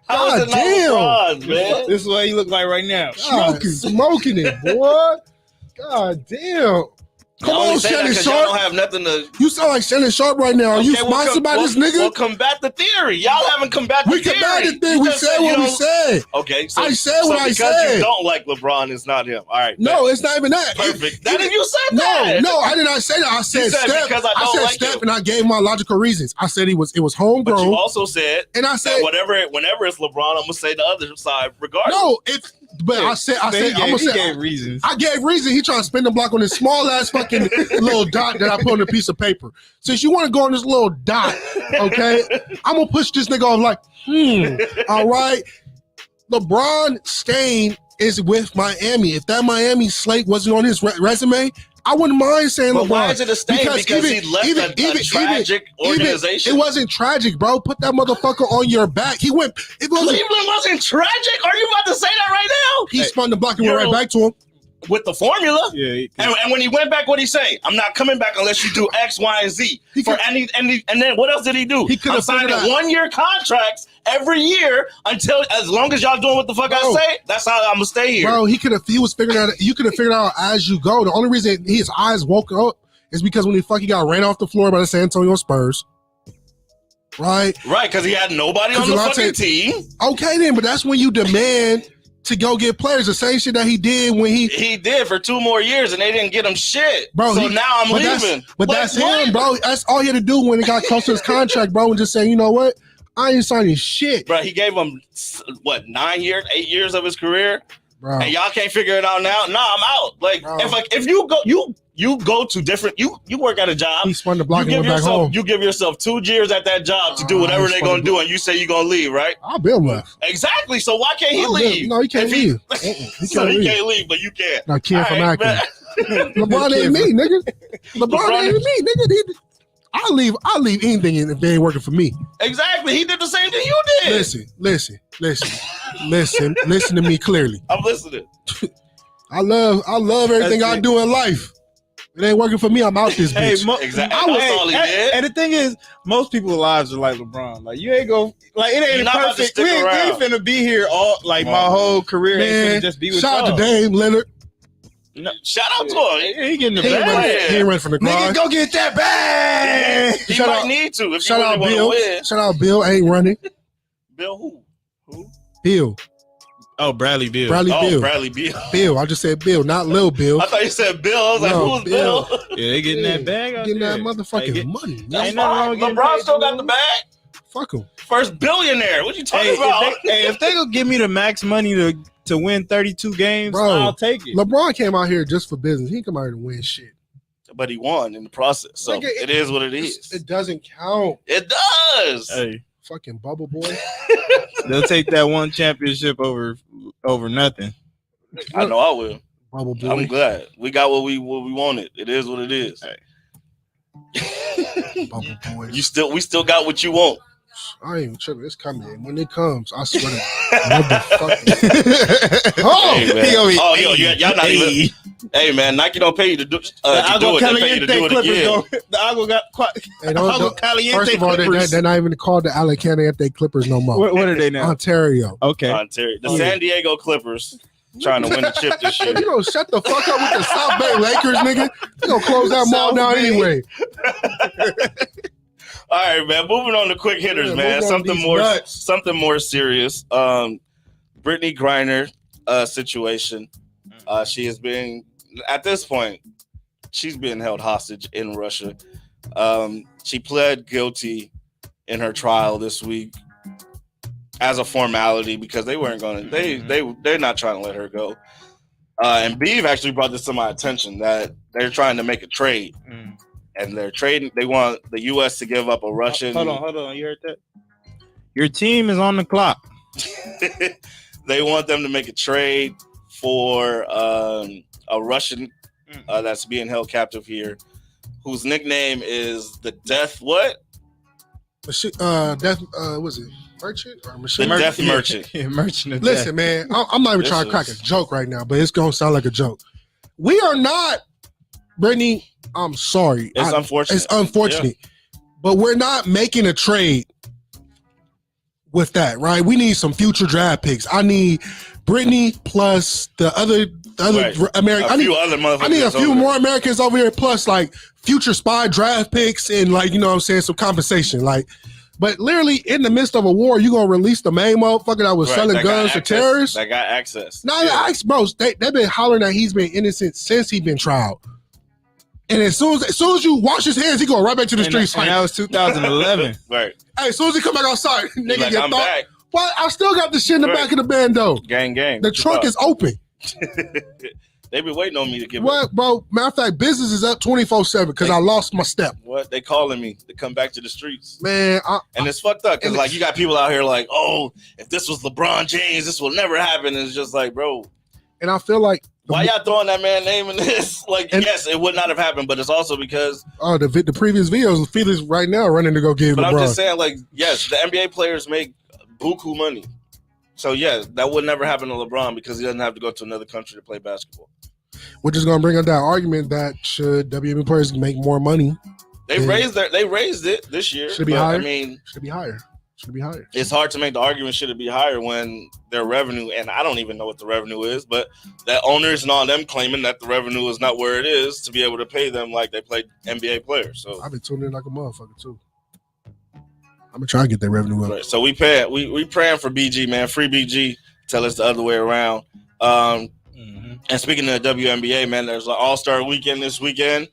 How is it not LeBron, man? This is what he look like right now. Smoking it, boy. God damn. Come on, Shannon Sharp. Y'all don't have nothing to. You sound like Shannon Sharp right now. Are you sponsored by this nigga? We'll combat the theory. Y'all haven't combated the theory. We combated the theory. We said what we said. Okay, so I said what I said. Because you don't like LeBron, it's not him. All right. No, it's not even that. Perfect. You said that. No, I did not say that. I said Steph. I said Steph, and I gave my logical reasons. I said it was homegrown. But you also said, and I said whenever it's LeBron, I'm gonna say the other side regardless. No, I said he gave reasons. I gave reason. He trying to spin the block on this small ass fucking little dot that I put on a piece of paper. Since you want to go on this little dot, okay, I'm gonna push this nigga off like, all right. LeBron stain is with Miami. If that Miami slate wasn't on his resume, I wouldn't mind saying LeBron. Why is it a stain? Because he left a tragic organization. It wasn't tragic, bro. Put that motherfucker on your back. Cleveland wasn't tragic? Are you about to say that right now? He spun the block and went right back to him. With the formula. Yeah. And when he went back, what did he say? I'm not coming back unless you do X, Y, and Z. And then what else did he do? He could have signed 1-year contracts every year until as long as y'all doing what the fuck I say. That's how I'm gonna stay here, bro. You could have figured out as you go. The only reason his eyes woke up is because when he got ran off the floor by the San Antonio Spurs. Right, because he had nobody on the fucking team. Okay, then, but that's when you demand to go get players. The same shit that he did when he did for 2 more years, and they didn't get him shit. Bro, so now I'm leaving. That's him, bro. That's all he had to do when he got close to his contract, bro, and just say, you know what, I ain't signing shit. Bro, he gave him 8 years of his career, bro, and y'all can't figure it out now. Nah, I'm out. Like, bro. if you go, you go to different. You work at a job. He spun the block and went back home. You give yourself 2 years at that job to do whatever they're gonna do, and you say you're gonna leave, right? I'll Bill left. Exactly. So why can't he leave? No, he can't leave. He can't leave, but you can. No, can't from acting. LeBron ain't me, nigga. LeBron ain't me, nigga. I'll leave anything if they ain't working for me. Exactly. He did the same thing you did. Listen to me clearly. I'm listening. I love everything I do in life. It ain't working for me. I'm out this bitch. Exactly. That's all he did. And the thing is, most people's lives are like LeBron. Like, you ain't go, like, it ain't perfect. We ain't finna be here all, like, my whole career. Man, ain't finna just be with shout out to Dame Lillard. No, shout out to him. He getting the bag. He ain't running from the garage. Nigga, go get that bag. He might need to. If shout you out really Bill. Win. Shout out Bill. Ain't running. Bill who? Bill. Oh, Bradley Beal. Bradley Beal. Bill. I just said Bill, not Lil Bill. I thought you said Bill. I was like, who's Bill? Yeah, they getting that bag out getting there. that motherfucking money. Ain't nothing wrong with LeBron still got the bag. Fuck him. First billionaire. What you talking about? If they gonna give me the max money to win 32 games, bro, I'll take it. LeBron came out here just for business. He came out here to win shit. But he won in the process. So it is what it is. It doesn't count. It does. Hey. Fucking bubble boy. They'll take that one championship over nothing. I know I will. Bubble boy. I'm glad. We got what we wanted. It is what it is. Hey. Bubble boy. We still got what you want. I ain't even tripping. It's coming. When it comes, I swear to motherfucker. Y'all not even. Hey man, Nike don't pay you to do it. They pay you to do it again. The Agua Caliente First of all, they're not even called the Caliente Clippers no more. What are they now? Ontario. Okay. Ontario. The San Diego Clippers trying to win the chip this year. You gonna shut the fuck up with the South Bay Lakers, nigga? You gonna close that mall down anyway. All right, man. Moving on to quick hitters, man. Something more serious. Brittany Griner situation. She is being, at this point, she's being held hostage in Russia. She pled guilty in her trial this week as a formality because they weren't going to. They're not trying to let her go. And Beav actually brought this to my attention that they're trying to make a trade. And they're trading. They want the U.S. to give up a Russian. Hold on. You heard that? Your team is on the clock. They want them to make a trade for a Russian that's being held captive here, whose nickname is the Death. What? Death. Was it Merchant or Machine? The Death Merchant. Yeah, Merchant. Listen, man. I'm not even trying to crack a joke right now, but it's gonna sound like a joke. We are not, Brittany. I'm sorry. It's unfortunate. Yeah. But we're not making a trade with that, right? We need some future draft picks. I need Brittany plus the other American. I need a few more Americans over here, plus like future spy draft picks and like, you know what I'm saying, some compensation. Like, but literally in the midst of a war, you gonna release the main motherfucker that was selling guns to terrorists? That got access. Bro, they've been hollering that he's been innocent since he's been tried. And as soon as you wash his hands, he go right back to the streets. And that was 2011. Right. Hey, as soon as he come back outside, nigga, like, I'm back. Well, I still got the shit in the back of the bando. Gang. The trunk is open. They been waiting on me to give up. Bro, matter of fact, business is up 24/7 because I lost my step. What? They calling me to come back to the streets. Man. And it's fucked up because like you got people out here like, oh, if this was LeBron James, this will never happen. And it's just like, bro. And I feel like why y'all throwing that man name in this? Like, yes, it would not have happened, but it's also because the previous videos, Felix right now running to go get LeBron. But I'm just saying, like, yes, the NBA players make buku money. So yeah, that would never happen to LeBron because he doesn't have to go to another country to play basketball. Which is going to bring up that argument that should WNBA players make more money? They raised it this year. Should be higher. I mean, should be higher. Should be higher. It's hard to make the argument should it be higher when their revenue, and I don't even know what the revenue is, but the owners and all them claiming that the revenue is not where it is to be able to pay them like they play NBA players. So I've been tuning in like a motherfucker too. I'm gonna try and get that revenue up. Right. So we praying for BG, man. Free BG. Tell us the other way around. And speaking of the WNBA, man, there's an All-Star weekend this weekend.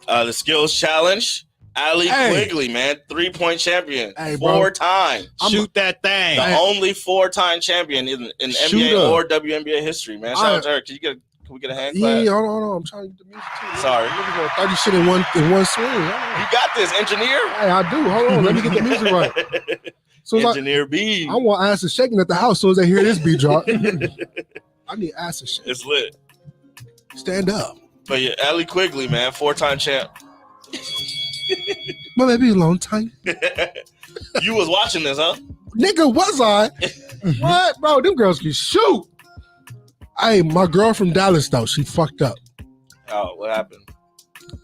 The Skills Challenge. Allie Quigley, man, 3-point champion, 4 times. Shoot that thing. The only 4-time champion in NBA or WNBA history, man. Shout out to her. Can we get a hand clap? Yeah, hold on. I'm trying to get the music too. Sorry. 30 shit in one swing. You got this, engineer. Hey, I do. Hold on. Let me get the music right. So engineer B. I want asses shaking at the house as soon as they hear this beat drop. I need asses shaking. It's lit. Stand up. But yeah, Allie Quigley, man, 4-time champ. My baby, a long time. You was watching this, huh? Nigga, was I? What, bro? Them girls can shoot. Hey, my girl from Dallas though, she fucked up. Oh, what happened?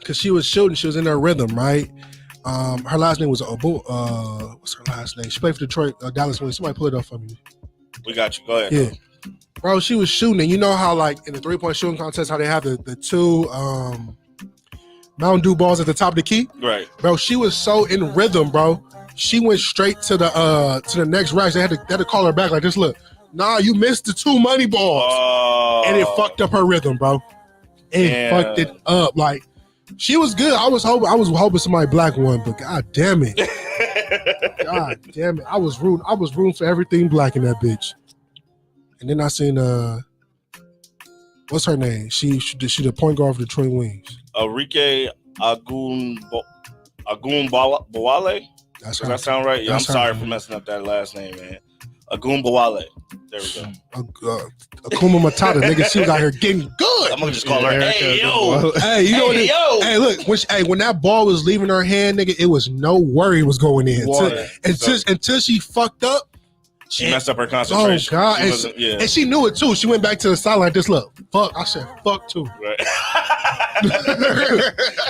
Cause she was shooting, she was in her rhythm, right? Her last name was what's her last name? She played for Detroit, Dallas Wings. Somebody pull it up for me. We got you. Go ahead. Yeah. Bro, she was shooting, and you know how like in the 3-point shooting contest, how they have the two Mountain Dew balls at the top of the key? Right. Bro, she was so in rhythm, bro. She went straight to the next rack. They had to call her back like this. Look, nah, you missed the 2 money balls. And it fucked up her rhythm, bro. It fucked it up. Like, she was good. I was hoping somebody black won, but god damn it. God damn it. I was rooting for everything black in that bitch. And then I seen what's her name? She the point guard for the Detroit Wings. Enrique Agunbowale. Does that sound right? Yeah, I'm sorry for messing up that last name, man. Agunbowale. There we go. Akuma Matata, nigga. She was out here getting good. I'm gonna just call her. Hey yo. Hey, you know what? Hey, look. When that ball was leaving her hand, nigga, it was no worry it was going in until she fucked up. She messed up her concentration. Oh god! And she knew it too. She went back to the sideline like this. Look, fuck. I said fuck too. Right.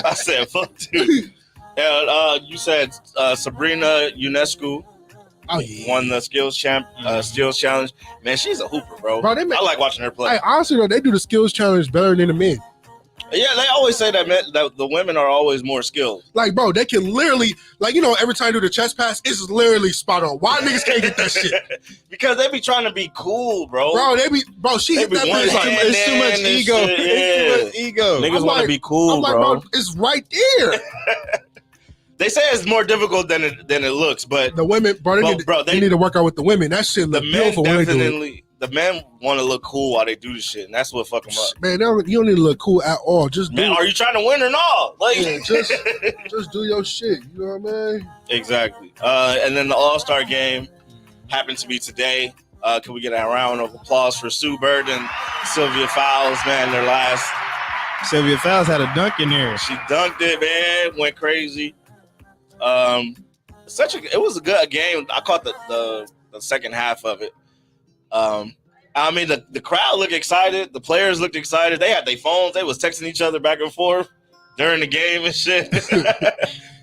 I said fuck too. And you said Sabrina Ionescu won the skills challenge. Man, she's a hooper, bro. I like watching her play. Hey, honestly though, they do the skills challenge better than the men. Yeah, they always say that the women are always more skilled. Like, bro, they can literally, like, you know, every time they do the chest pass, it's literally spot on. Why niggas can't get that shit? Because they be trying to be cool, bro. She hit that bitch like, it's too much ego. Shit, It's too much ego. Niggas want to be cool, I'm like, bro, it's right there. They say it's more difficult than it looks, but the women, they need to work out with the women. That shit look beautiful when they do it. The men want to look cool while they do this shit, and that's what fuck them up. Man, you don't need to look cool at all. Just man, are you trying to win or not? Like, just do your shit. You know what I mean? Exactly. And then the All-Star game happened to be today. Can we get a round of applause for Sue Bird and Sylvia Fowles? Man, their last. Sylvia Fowles had a dunk in there. She dunked it, man. Went crazy. It was a good game. I caught the second half of it. I mean, the crowd looked excited. The players looked excited. They had their phones. They was texting each other back and forth during the game and shit.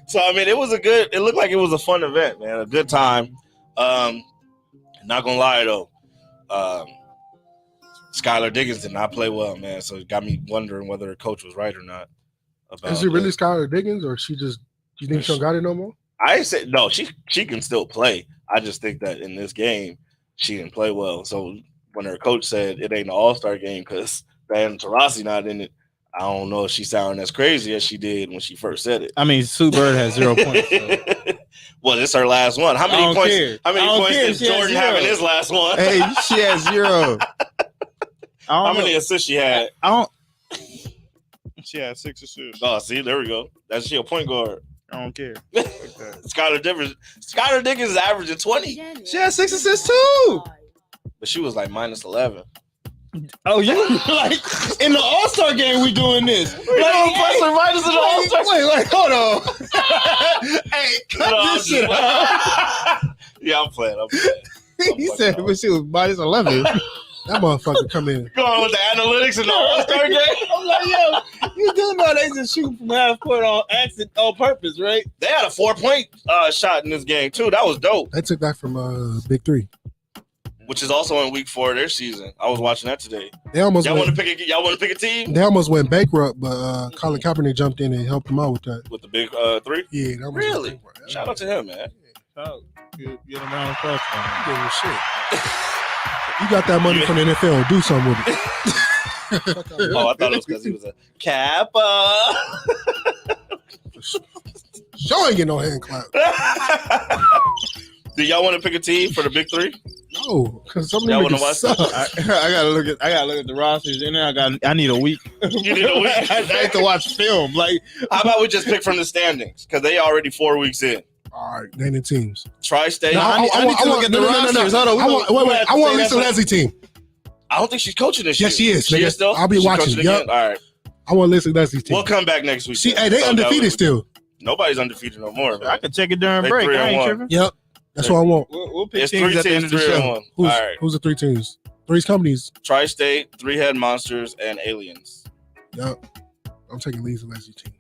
So, I mean, it looked like it was a fun event, man. A good time. Not gonna lie, though. Skylar Diggins did not play well, man. So it got me wondering whether her coach was right or not. Is it really Skylar Diggins, or you think she don't got it no more? I said no. She can still play. I just think that in this game she didn't play well. So when her coach said it ain't an All-Star game because Diana Taurasi not in it, I don't know if she sounded as crazy as she did when she first said it. I mean, Sue Bird has 0 points. So. Well, this is her last one. How many points? How many points did Jordan have in his last one? Hey, she has 0. How many assists she had? She had 6 assists. Oh, see, there we go. That's she a point guard. I don't care. Skylar Diggins is averaging 20. She had 6 assists too. But she was like minus 11. Oh, you like in the All-Star game we doing this? We doing plus or minus in the All-Star. Wait, hold on. Hey, cut this shit out. Yeah, I'm playing. He said, but she was minus 11. That motherfucker come in. Going with the analytics and the All-Star game. I'm like, yo, you do know they just shoot from half court on accident, on purpose, right? They had a 4-point shot in this game too. That was dope. They took that from Big Three, which is also in week 4 of their season. I was watching that today. They almost y'all want to pick a team? They almost went bankrupt, but Colin Kaepernick jumped in and helped them out with that. With the big 3? Yeah, that really. Shout out to him, man. Get him around the clutch, man. Give him shit. You got that money from the NFL. Do something with it. Oh, I thought it was because he was a Kappa. Y'all ain't getting no hand clap. Do y'all want to pick a team for the big 3? No, because some of them niggas suck. I gotta look at the rosters, and then I need a week. You need a week. I need to watch film. Like, how about we just pick from the standings? Because they already 4 weeks in. All right, name the teams. Tri-State. No, I need to look at the rosters. Hold on. Wait. I want Lisa Leslie team. I don't think she's coaching this year. Yes, she is. She is still? I'll be watching. Yep. All right. I want Lisa Leslie's team. We'll come back next week. They undefeated still. Nobody's undefeated no more. Man. I could check it during break. I ain't tripping. Yep. That's what I want. We'll pick it's teams 3 at the end teams, of the 3 show. and 1. All right. Who's the 3 teams? 3 companies. Tri-State, 3-head monsters, and aliens. Yep. I'm taking Lisa Leslie's team.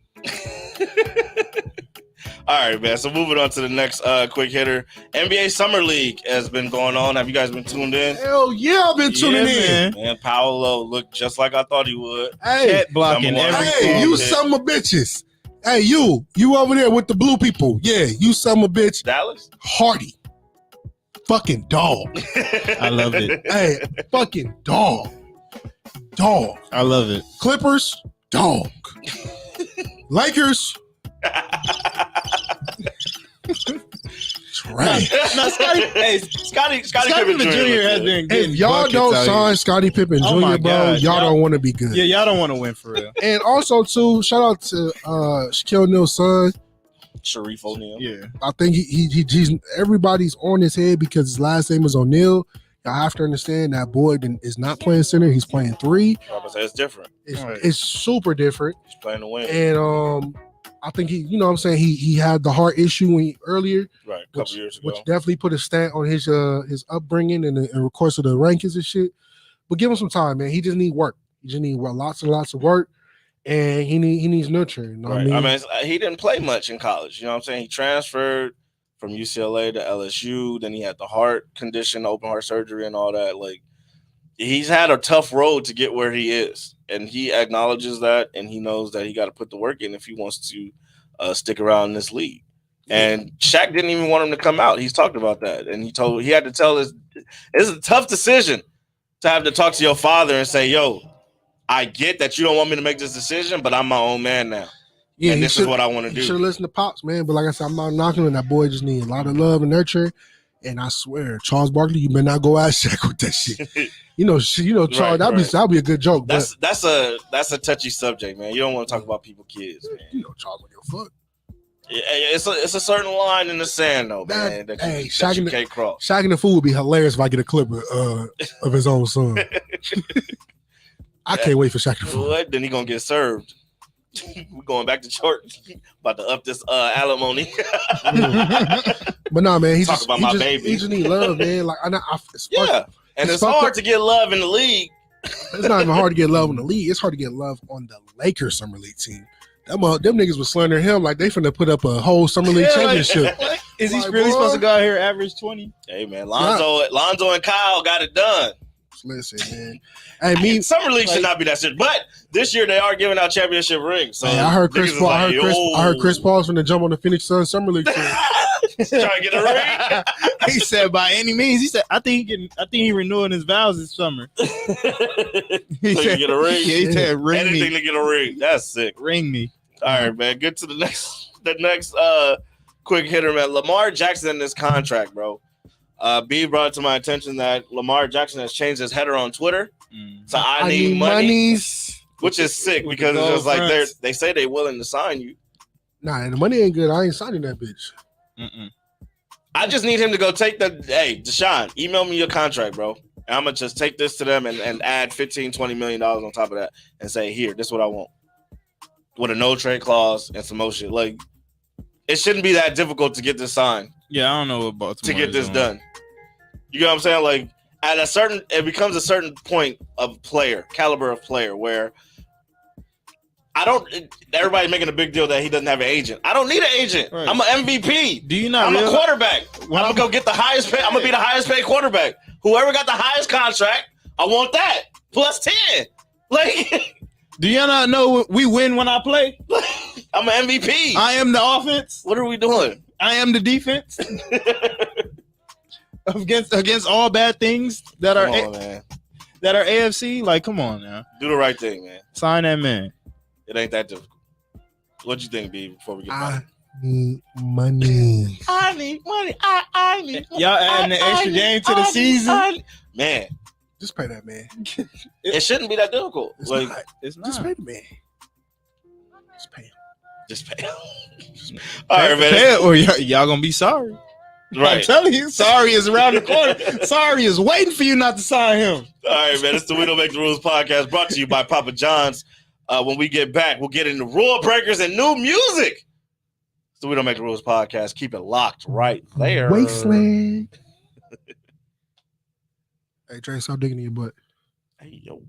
All right, man. So moving on to the next quick hitter. NBA Summer League has been going on. Have you guys been tuned in? Hell yeah, I've been tuning in. Man, Paolo looked just like I thought he would. Hey, Cat blocking everything. Hey, you son of a bitches. Hey, you over there with the blue people. Yeah, you son of a bitch. Dallas? Hardy. Fucking dog. I love it. Hey, fucking dog. Dog. I love it. Clippers, dog. Lakers. Trash. No, Scottie Pippen Jr. has been getting if y'all don't sign Scottie Pippen Jr., bro, y'all don't want to be good. Yeah, y'all don't want to win for real. And also, too, shout out to Shaquille O'Neal's son, Sharif O'Neal. Yeah, I think he's everybody's on his head because his last name is O'Neal. Y'all have to understand that boy is not playing center; he's playing 3. It's different. It's super different. He's playing to win. And I think he had the heart issue earlier, right, a couple years ago, which definitely put a stamp on his upbringing and the course of the rankings and shit. But give him some time, man. He just need work. He just need lots and lots of work, and he needs nurturing. You know what I mean, he didn't play much in college. You know what I'm saying? He transferred from UCLA to LSU. Then he had the heart condition, open heart surgery, and all that. Like, he's had a tough road to get where he is. And he acknowledges that, and he knows that he got to put the work in if he wants to stick around in this league. And Shaq didn't even want him to come out. He's talked about that, and he had to tell it's a tough decision to have to talk to your father and say, "Yo, I get that you don't want me to make this decision, but I'm my own man now, and this is what I want to do." You should listen to Pops, man. But like I said, I'm not knocking him. That boy just needs a lot of love and nurture. And I swear, Charles Barkley, you better not go at Shaq with that shit. Charles, that'd be a good joke. That's a touchy subject, man. You don't want to talk about people's kids, man. Charles don't give a fuck. It's a certain line in the sand, though, man. That you can't cross. Shaq and the Fool would be hilarious if I get a clip of his own son. I can't wait for Shaq and the Fool. What? Then he gonna get served. We're going back to church. About to up this alimony. But nah, man, He just need love, man. Like it's hard to get love in the league. It's not even hard to get love in the league. It's hard to get love on the Lakers summer league team. Them niggas was slandering him like they finna put up a whole summer league championship. Is he really supposed to go out here average 20? Hey man, Lonzo and Kyle got it done. Listen, man. Summer league should not be that serious, but this year they are giving out championship rings. So I heard Chris Paul. I heard Chris Paul's finna jump on the Phoenix Suns summer league team. Trying to get a ring. He said by any means. He said I think he renewing his vows this summer. He said, get a ring. Yeah, he said ring anything me. To get a ring. That's sick. Ring me. All right, man. Get to the next quick hitter, man. Lamar Jackson in this contract, bro. Beav brought it to my attention that Lamar Jackson has changed his header on Twitter. So I need money, which is sick because it's just like they say they're willing to sign you. Nah, and the money ain't good. I ain't signing that bitch. I just need him to go take Deshaun, email me your contract, bro. And I'm going to just take this to them and add $15-20 million on top of that and say, here, this is what I want. With a no trade clause and some more shit. Like, it shouldn't be that difficult to get this signed. Yeah, I don't know about to get this done. You get what I'm saying? Like, it becomes a certain point of caliber of player where everybody's making a big deal that he doesn't have an agent. I don't need an agent. Right. I'm an MVP. Do you not I'm a quarterback. I'm going to go get the highest pay. I'm going to be the highest paid quarterback. Whoever got the highest contract, I want that. Plus 10. Like, do y'all not know we win when I play? I'm an MVP. I am the offense. What are we doing? I am the defense. against all bad things that are AFC. Like, come on now. Do the right thing, man. Sign that man. It ain't that difficult. What you think, B, before we get back? I need money. I need money. I need money. Y'all adding the extra game to the season? Man. Just pay that man. It shouldn't be that difficult. It's like, not. It's not. Just pay the man. Just pay him. Just pay him. All right, man. Pay it or y'all gonna be sorry. Right. I'm telling you, sorry is around the corner. Sorry is waiting for you not to sign him. All right, man. It's the We Don't Make the Rules podcast brought to you by Papa John's. When we get back, we'll get into rule breakers and new music. So We Don't Make the Rules podcast. Keep it locked right there. Wasteland. Hey, Trey, stop digging in your butt. Hey, yo.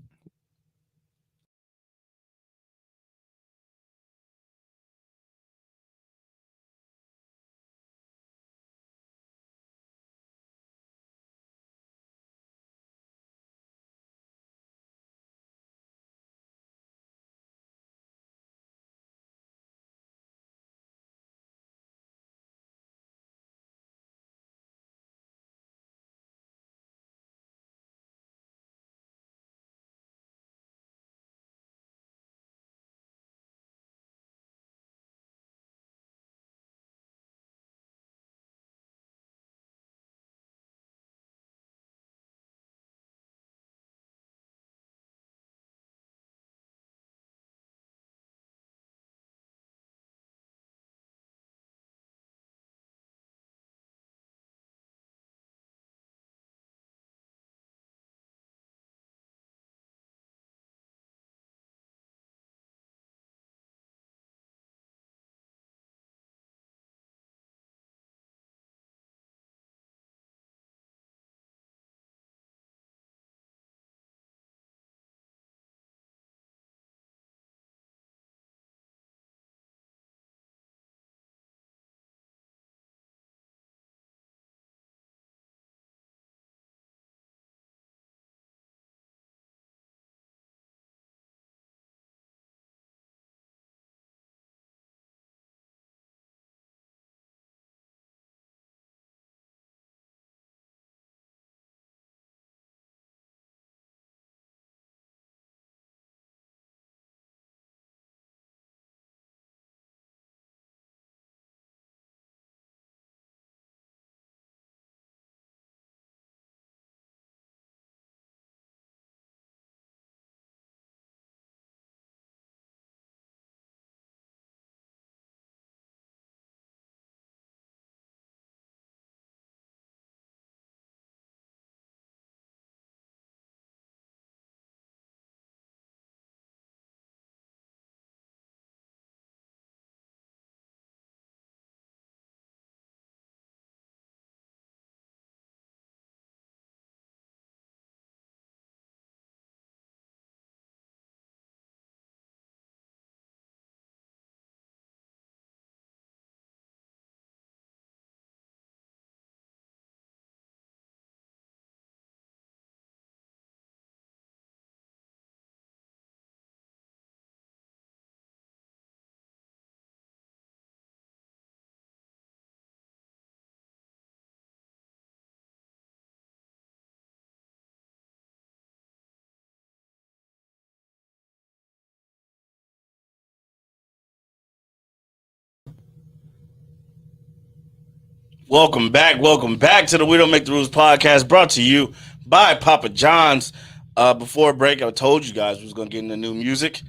Welcome back to the We Don't Make the Rules podcast, brought to you by Papa John's. Before break, I told you guys we was going to get into new music,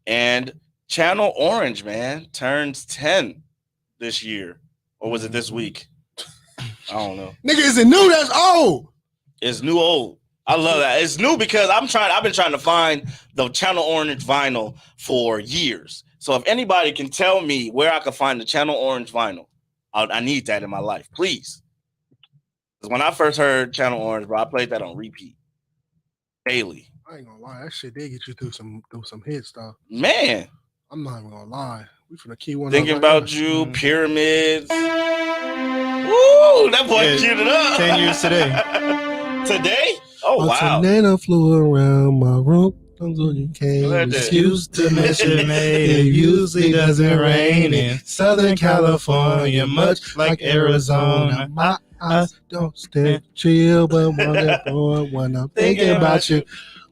and Channel Orange, man, turns 10 this year. Or was it this week? I don't know. Nigga, is it new? That's old. It's new old. I love that. It's new because I've been trying to find the Channel Orange vinyl for years. So if anybody can tell me where I can find the Channel Orange vinyl, I need that in my life, please. When I first heard Channel Orange, bro, I played that on repeat daily. I ain't gonna lie, that shit did get you through some hits, though. Man, I'm not even gonna lie. We finna key one. Thinking about you, Pyramids. Ooh, that boy queued it up. 10 years today. Today? Oh, wow. Banana flew around my room. You can't Excuse to mention it usually doesn't rain in Southern California, much like Arizona. My eyes don't stay chill, but when I'm thinking about you.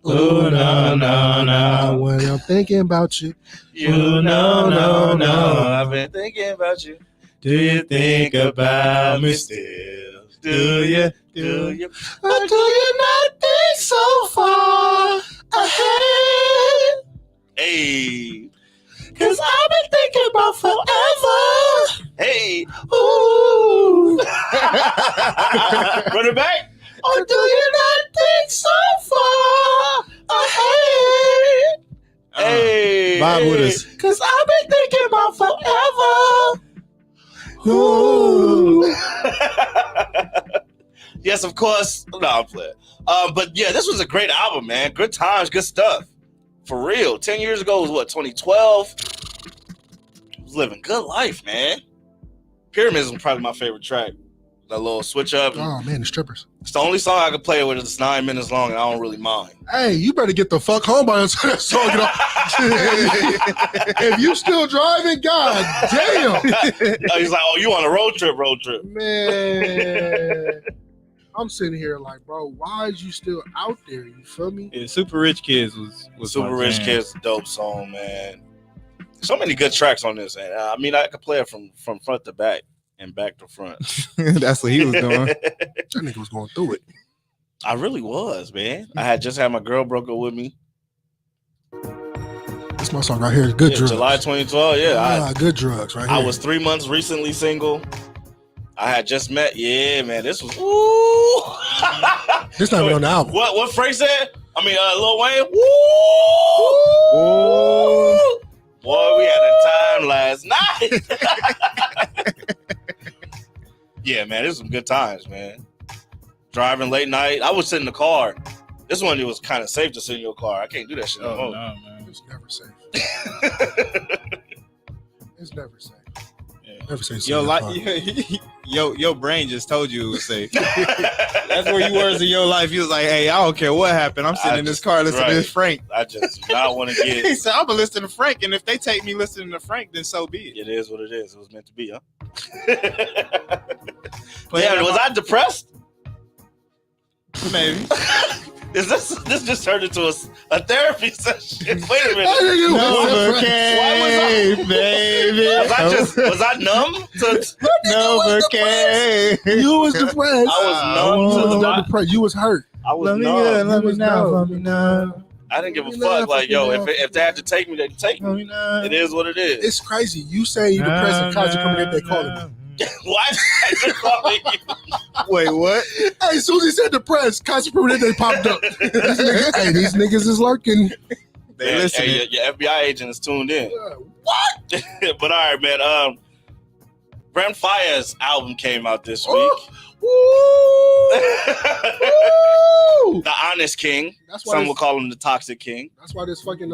Ooh, no, no, no. When I'm thinking about you. You no, no, no. I've been thinking about you. Do you think about me still? Do you? Do you? Or do you not think so far ahead? Hey. Cause I've been thinking about forever. Hey. Ooh. Run it back. Or do you not think so far ahead? Hey. Vibe with us. Cause I've been thinking about forever. Ooh. Yes, of course. No, I'm playing. But yeah, this was a great album, man. Good times, good stuff. For real. 10 years ago was what, 2012? I was living good life, man. Pyramids was probably my favorite track. That little switch up. Oh man, the strippers. It's the only song I could play with. It's 9 minutes long, and I don't really mind. Hey, you better get the fuck home by the time that song get off. If you still driving, god damn. He's like, oh, you on a road trip? Man. I'm sitting here like, bro, why is you still out there? You feel me? Yeah, Super Rich Kids was Super Rich Kids, dope song, man. So many good tracks on this, and I mean, I could play it from front to back and back to front. That's what he was doing. That nigga was going through it. I really was, man. I had just had my girl broke up with me. This my song right here. Good drugs. July 2012. Yeah, good drugs right here. I was 3 months recently single. I had just met. Yeah, man. This was. Ooh. This not even on the album. What Frank said? I mean, Lil Wayne. Woo! Ooh. Boy, we had a time last night. Yeah, man. This was some good times, man. Driving late night. I would sit in the car. This one, it was kind of safe to sit in your car. I can't do that shit no more. No, man. It's never safe. It's never safe. Yeah. Never safe. Your brain just told you it was safe. That's where you were in your life. You was like, hey, I don't care what happened. I'm sitting in this car listening to this Frank. I just do not want to get. He said, I'm going to listen to Frank, and if they take me listening to Frank, then so be it. It is what it is. It was meant to be, huh? Yeah, was I depressed? Maybe. This just turned into a therapy session. Wait a minute. Novocaine, baby. Was I numb to Novocaine? You was depressed. I was numb to the depressed. You was hurt. I was numb. Let me know. I didn't give a fuck. Like, yo, if they had to take me, they take me. It is what it is. It's crazy. You say you depressed and Kaji coming in, they calling me. Why did I just call you? Wait, what? Hey, Susie said depressed. Kaji coming in, they popped up. These niggas is lurking. They listening. Hey, your FBI agent is tuned in. What? But all right, man. Brent Faiyaz's album came out this week. The Honest King. That's why Some will call him the Toxic King. That's why this fucking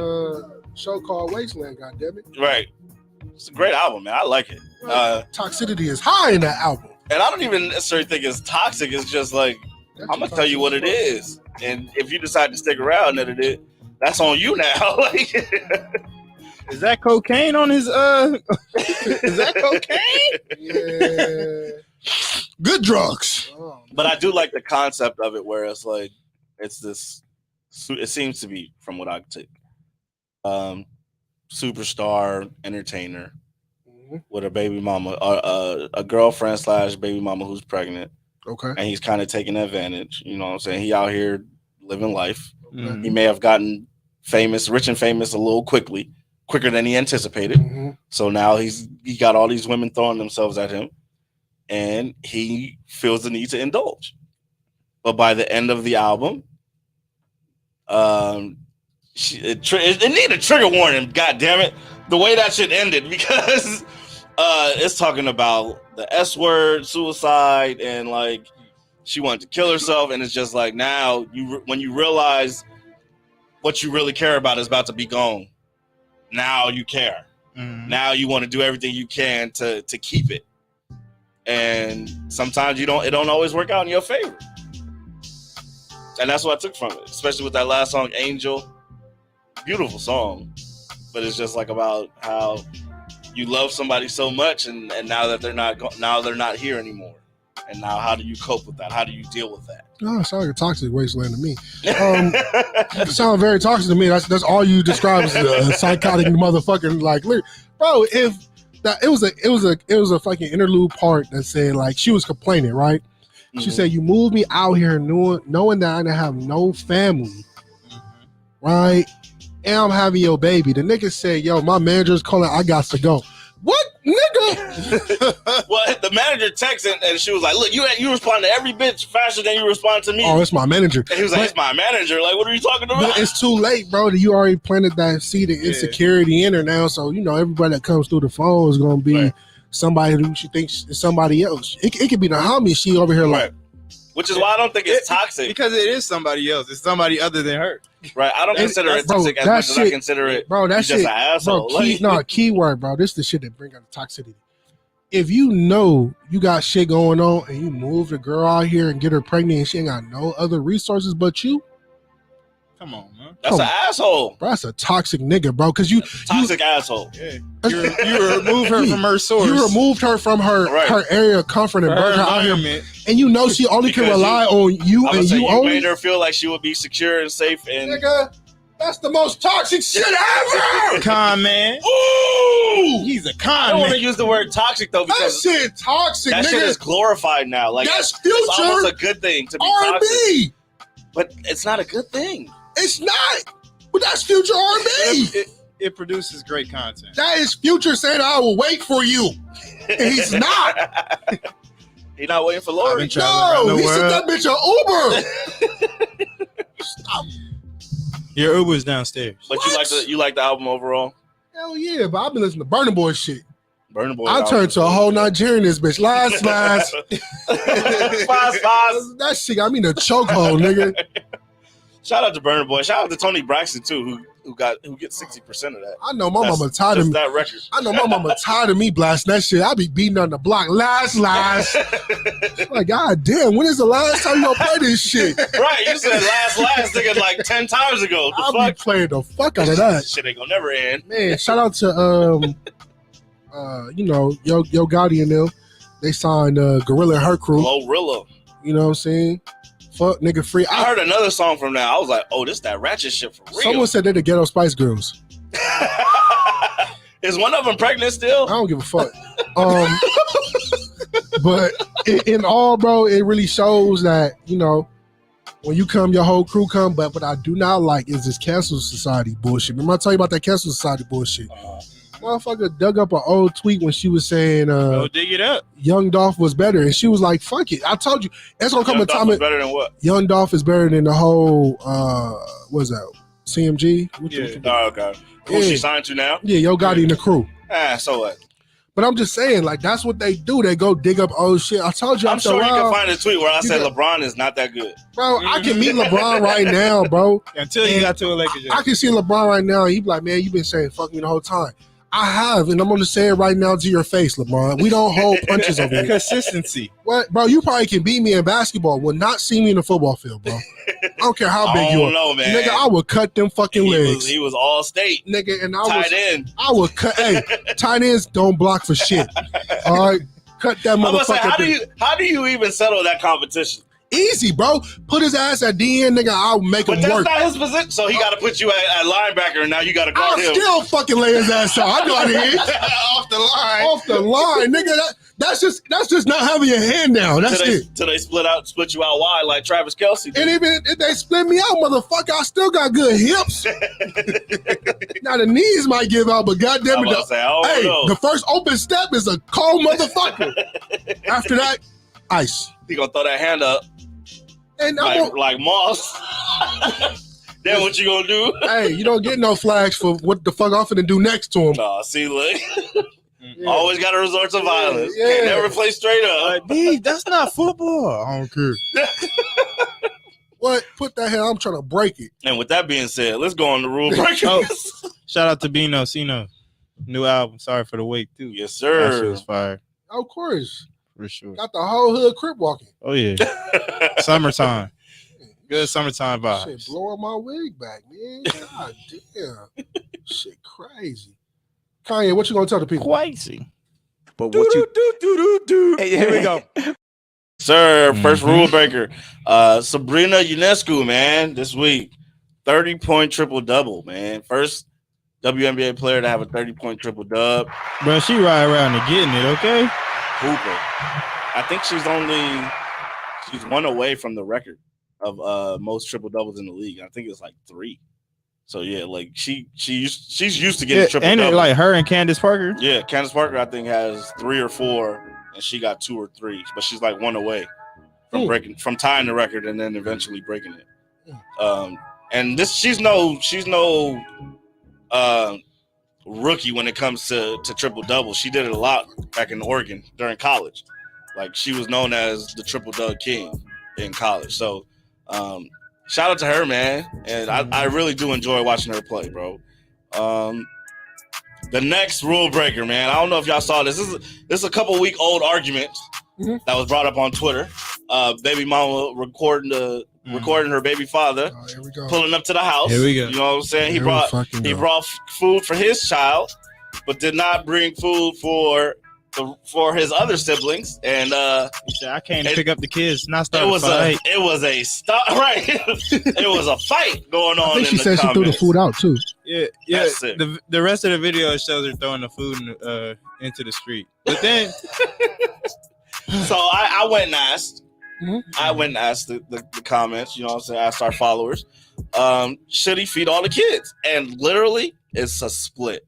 show called Wasteland, goddammit. Right. It's a great album, man. I like it. Toxicity is high in that album. And I don't even necessarily think it's toxic. It's just like, I'm going to tell you what it is. And if you decide to stick around, that's on you now. Like, is that cocaine on his, is that cocaine? Yeah. Good drugs. But I do like the concept of it where it's like, it's this, it seems to be, from what I take, superstar entertainer with a baby mama, a girlfriend / baby mama who's pregnant. Okay. And he's kind of taking advantage. You know what I'm saying? He out here living life. Mm-hmm. He may have gotten rich and famous a little quicker than he anticipated. Mm-hmm. So now he got all these women throwing themselves at him, and he feels the need to indulge. But by the end of the album, it needed a trigger warning. God damn it, the way that shit ended, because it's talking about the S word, suicide, and like she wanted to kill herself, and it's just like now when you realize what you really care about is about to be gone, now you care. Now you want to do everything you can to keep it, and sometimes it don't always work out in your favor. And that's what I took from it, especially with that last song, Angel. Beautiful song, but it's just like about how you love somebody so much, and now that they're not here anymore, and now how do you cope with that? How do you deal with that? Oh, it sounds like a toxic wasteland to me. It sounds very toxic to me. That's all you describe as a psychotic motherfucking like lyric, bro. If that it was a fucking interlude part that said like she was complaining, right? She said, "You moved me out here knowing that I didn't have no family, right? And I'm having your baby." The nigga said, "Yo, my manager's calling. I got to go." What, nigga? Well, the manager texted and she was like, "Look, you respond to every bitch faster than you respond to me." Oh, it's my manager. And he was like, "It's my manager." Like, what are you talking about? But it's too late, bro. You already planted that seed of insecurity in her now. So everybody that comes through the phone is gonna be somebody who she thinks is somebody else. It could be the homie she over here like. Which is why I don't think it's toxic. Because it is somebody else. It's somebody other than her. Right. I don't consider it toxic as much as I consider it just an asshole. Bro, keyword, bro. This is the shit that bring out the toxicity. If you know you got shit going on and you move the girl out here and get her pregnant and she ain't got no other resources but you, come on, man. That's an asshole. Bro, that's a toxic nigga, bro. Because toxic asshole. Yeah. You remove her from her source. You removed her from her area of comfort and brought her out here. And you know she only can rely on you and you only. Made her feel like she would be secure and safe. And nigga, that's the most toxic shit ever. Con man. Ooh, he's a con man. I don't want to use the word toxic though because that shit toxic. That shit is glorified now. Like that's future. It's almost a good thing to be R&B. Toxic, but it's not a good thing. It's not. But that's future R&B. It produces great content. That is Future saying, "I will wait for you." And he's not. He's not waiting for Lori. No, he sent that bitch an Uber. Stop. Your Uber's downstairs. But you like the album overall? Hell yeah, but I've been listening to Burna Boy shit. Burna Boy. I turned to a whole Nigerian this bitch. Last. That shit got me in a chokehold, nigga. Shout out to Burna Boy. Shout out to Tony Braxton too, who gets 60% of that. I know my mama tired of me. That record. I know my mama tired of me blasting that shit. I be beating on the block. Last. Like, god damn, when is the last time you gonna play this shit? Right, you said last nigga like 10 times ago. I'll be playing the fuck out of that. Shit ain't gonna never end. Man, shout out to Yo Gotti and them. They signed Gorilla and her crew. Glorilla. You know what I'm saying? Fuck nigga free. I heard another song from that. I was like, oh, this that ratchet shit for real. Someone said they're the Ghetto Spice Girls. Is one of them pregnant still? I don't give a fuck. But in all, bro, it really shows that, when you come, your whole crew come. But what I do not like is this cancel society bullshit. Remember I tell you about that cancel society bullshit? Motherfucker dug up an old tweet when she was saying, go dig it up. Young Dolph was better. And she was like, fuck it. I told you. That's going to come a time. Better than what? Young Dolph is better than the whole, what is that? CMG? Okay. Who she signed to now? Yeah, Yo Gotti and the crew. So what? But I'm just saying, like, that's what they do. They go dig up old shit. I told you. I'm sure you can find a tweet where I said LeBron is not that good. Bro, I can meet LeBron right now, bro. Until he got to a Lakers. I can see LeBron right now. He be like, man, you've been saying fuck me the whole time. I have, and I'm going to say it right now to your face, LeBron. We don't hold punches over here. Consistency. What, bro? You probably can beat me in basketball. Will not see me in the football field, bro. I don't care how big you are. Know, man. Nigga, I would cut them fucking legs. He was all state. Nigga, and tight end. I would cut. Hey, tight ends don't block for shit. All right, cut that motherfucker. Say, how do you even settle that competition? Easy, bro. Put his ass at DN, nigga. I'll make him work. But that's not his position. So he got to put you at linebacker, and now you got to guard him. I'll still fucking lay his ass out. I know how to hit. Off the line. Off the line, nigga. That's just not having your hand down. That's it. Till they split you out wide like Travis Kelce did. And even if they split me out, motherfucker, I still got good hips. Now the knees might give out, but goddamn it, the first open step is a cold motherfucker. After that, ice. He gonna throw that hand up. And like Moss. Then what you gonna do? Hey, you don't get no flags for what the fuck I'm finna do next to him. Nah, see, look. Always got to resort to violence. Can't never play straight up. Dude, that's not football. I don't care. What? Put that here. I'm trying to break it. And with that being said, let's go on the rule breakers. Shout out to Bino Sino. New album. Sorry for the wait, too. Yes, sir. That shit was fire. Of course. For sure. Got the whole hood crip walking. Oh, yeah. Summertime. Good summertime vibes. Shit, blowing my wig back, man. God damn. Shit crazy. Kanye, what you gonna tell the people? Crazy. But what you Hey, here we go. Sir, first rule breaker. Sabrina Ionescu, man, this week. 30-point triple-double, man. First WNBA player to have a 30-point triple-dub. Bro, she ride around and getting it, okay? Hooper. I think she's one away from the record of most triple-doubles in the league. I think it's like 3. So yeah, like she's used to getting triple double. And like her and Candace Parker. Yeah, Candace Parker I think has 3 or 4, and she got 2 or 3, but she's like 1 away from tying the record and then eventually breaking it. And she's no rookie when it comes to triple double. She did it a lot back in Oregon during college. Like she was known as the triple double king in college. So. Shout out to her, man. And I really do enjoy watching her play, bro. The next rule breaker, man. I don't know if y'all saw this. This is a couple week old argument that was brought up on Twitter. Baby mama recording her baby father pulling up to the house. Here we go. You know what I'm saying? He brought food for his child, but did not bring food for his other siblings, and he said, "I came to pick up the kids." Not start it was a right. It was a fight going on. I think she said she threw the food out too. Yeah. The rest of the video shows her throwing the food into the street. But then, so I went and asked. I went and asked the comments. You know what I'm saying? I asked our followers, should he feed all the kids? And literally, it's a split,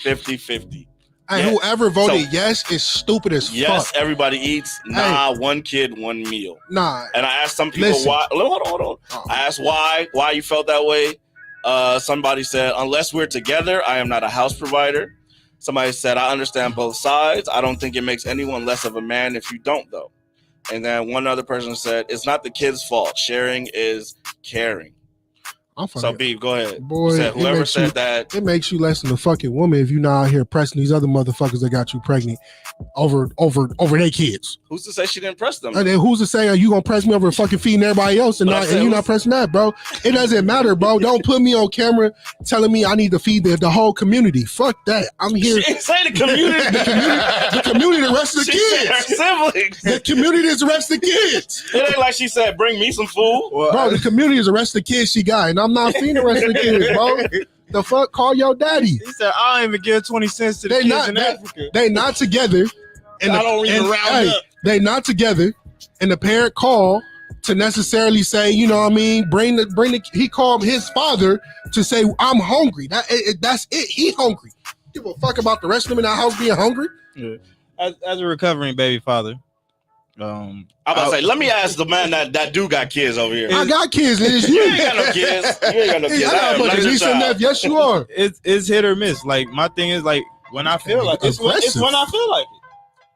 50-50. And whoever voted yes is stupid as fuck. Yes, everybody eats. Nah, one kid, one meal. Nah. And I asked some people why. Hold on. I asked why you felt that way. Somebody said, unless we're together, I am not a house provider. Somebody said, I understand both sides. I don't think it makes anyone less of a man if you don't, though. And then one other person said, it's not the kid's fault. Sharing is caring. So, Beav, go ahead. Boy, whoever said that. It makes you less than a fucking woman if you're not out here pressing these other motherfuckers that got you pregnant over their kids. Who's to say she didn't press them? And then who's to say, are you going to press me over fucking feeding everybody else and you're not pressing that, bro? It doesn't matter, bro. Don't put me on camera telling me I need to feed the whole community. Fuck that. I'm here. She didn't say the community. the community, the rest of the kids. Her siblings. The community is the rest of the kids. It ain't like she said, bring me some food. Well, bro, the community is the rest of the kids she got, and I'm not feeding the rest of the kids, bro. The fuck? Call your daddy. He said, I don't even give 20 cents to the kids in Africa. They not together. And I don't even round up. They not together, and the parent call to necessarily say, you know what I mean, bring the. He called his father to say, I'm hungry. That's it. He hungry. Give a fuck about the rest of them in the house being hungry. Yeah. As a recovering baby father, I'm about to say, let me ask the man that do got kids over here. I got kids. You ain't got no kids. You ain't got no kids. I got a bunch of niece and nephew. Yes, you are. It's hit or miss. Like my thing is like when I feel like it's when I feel like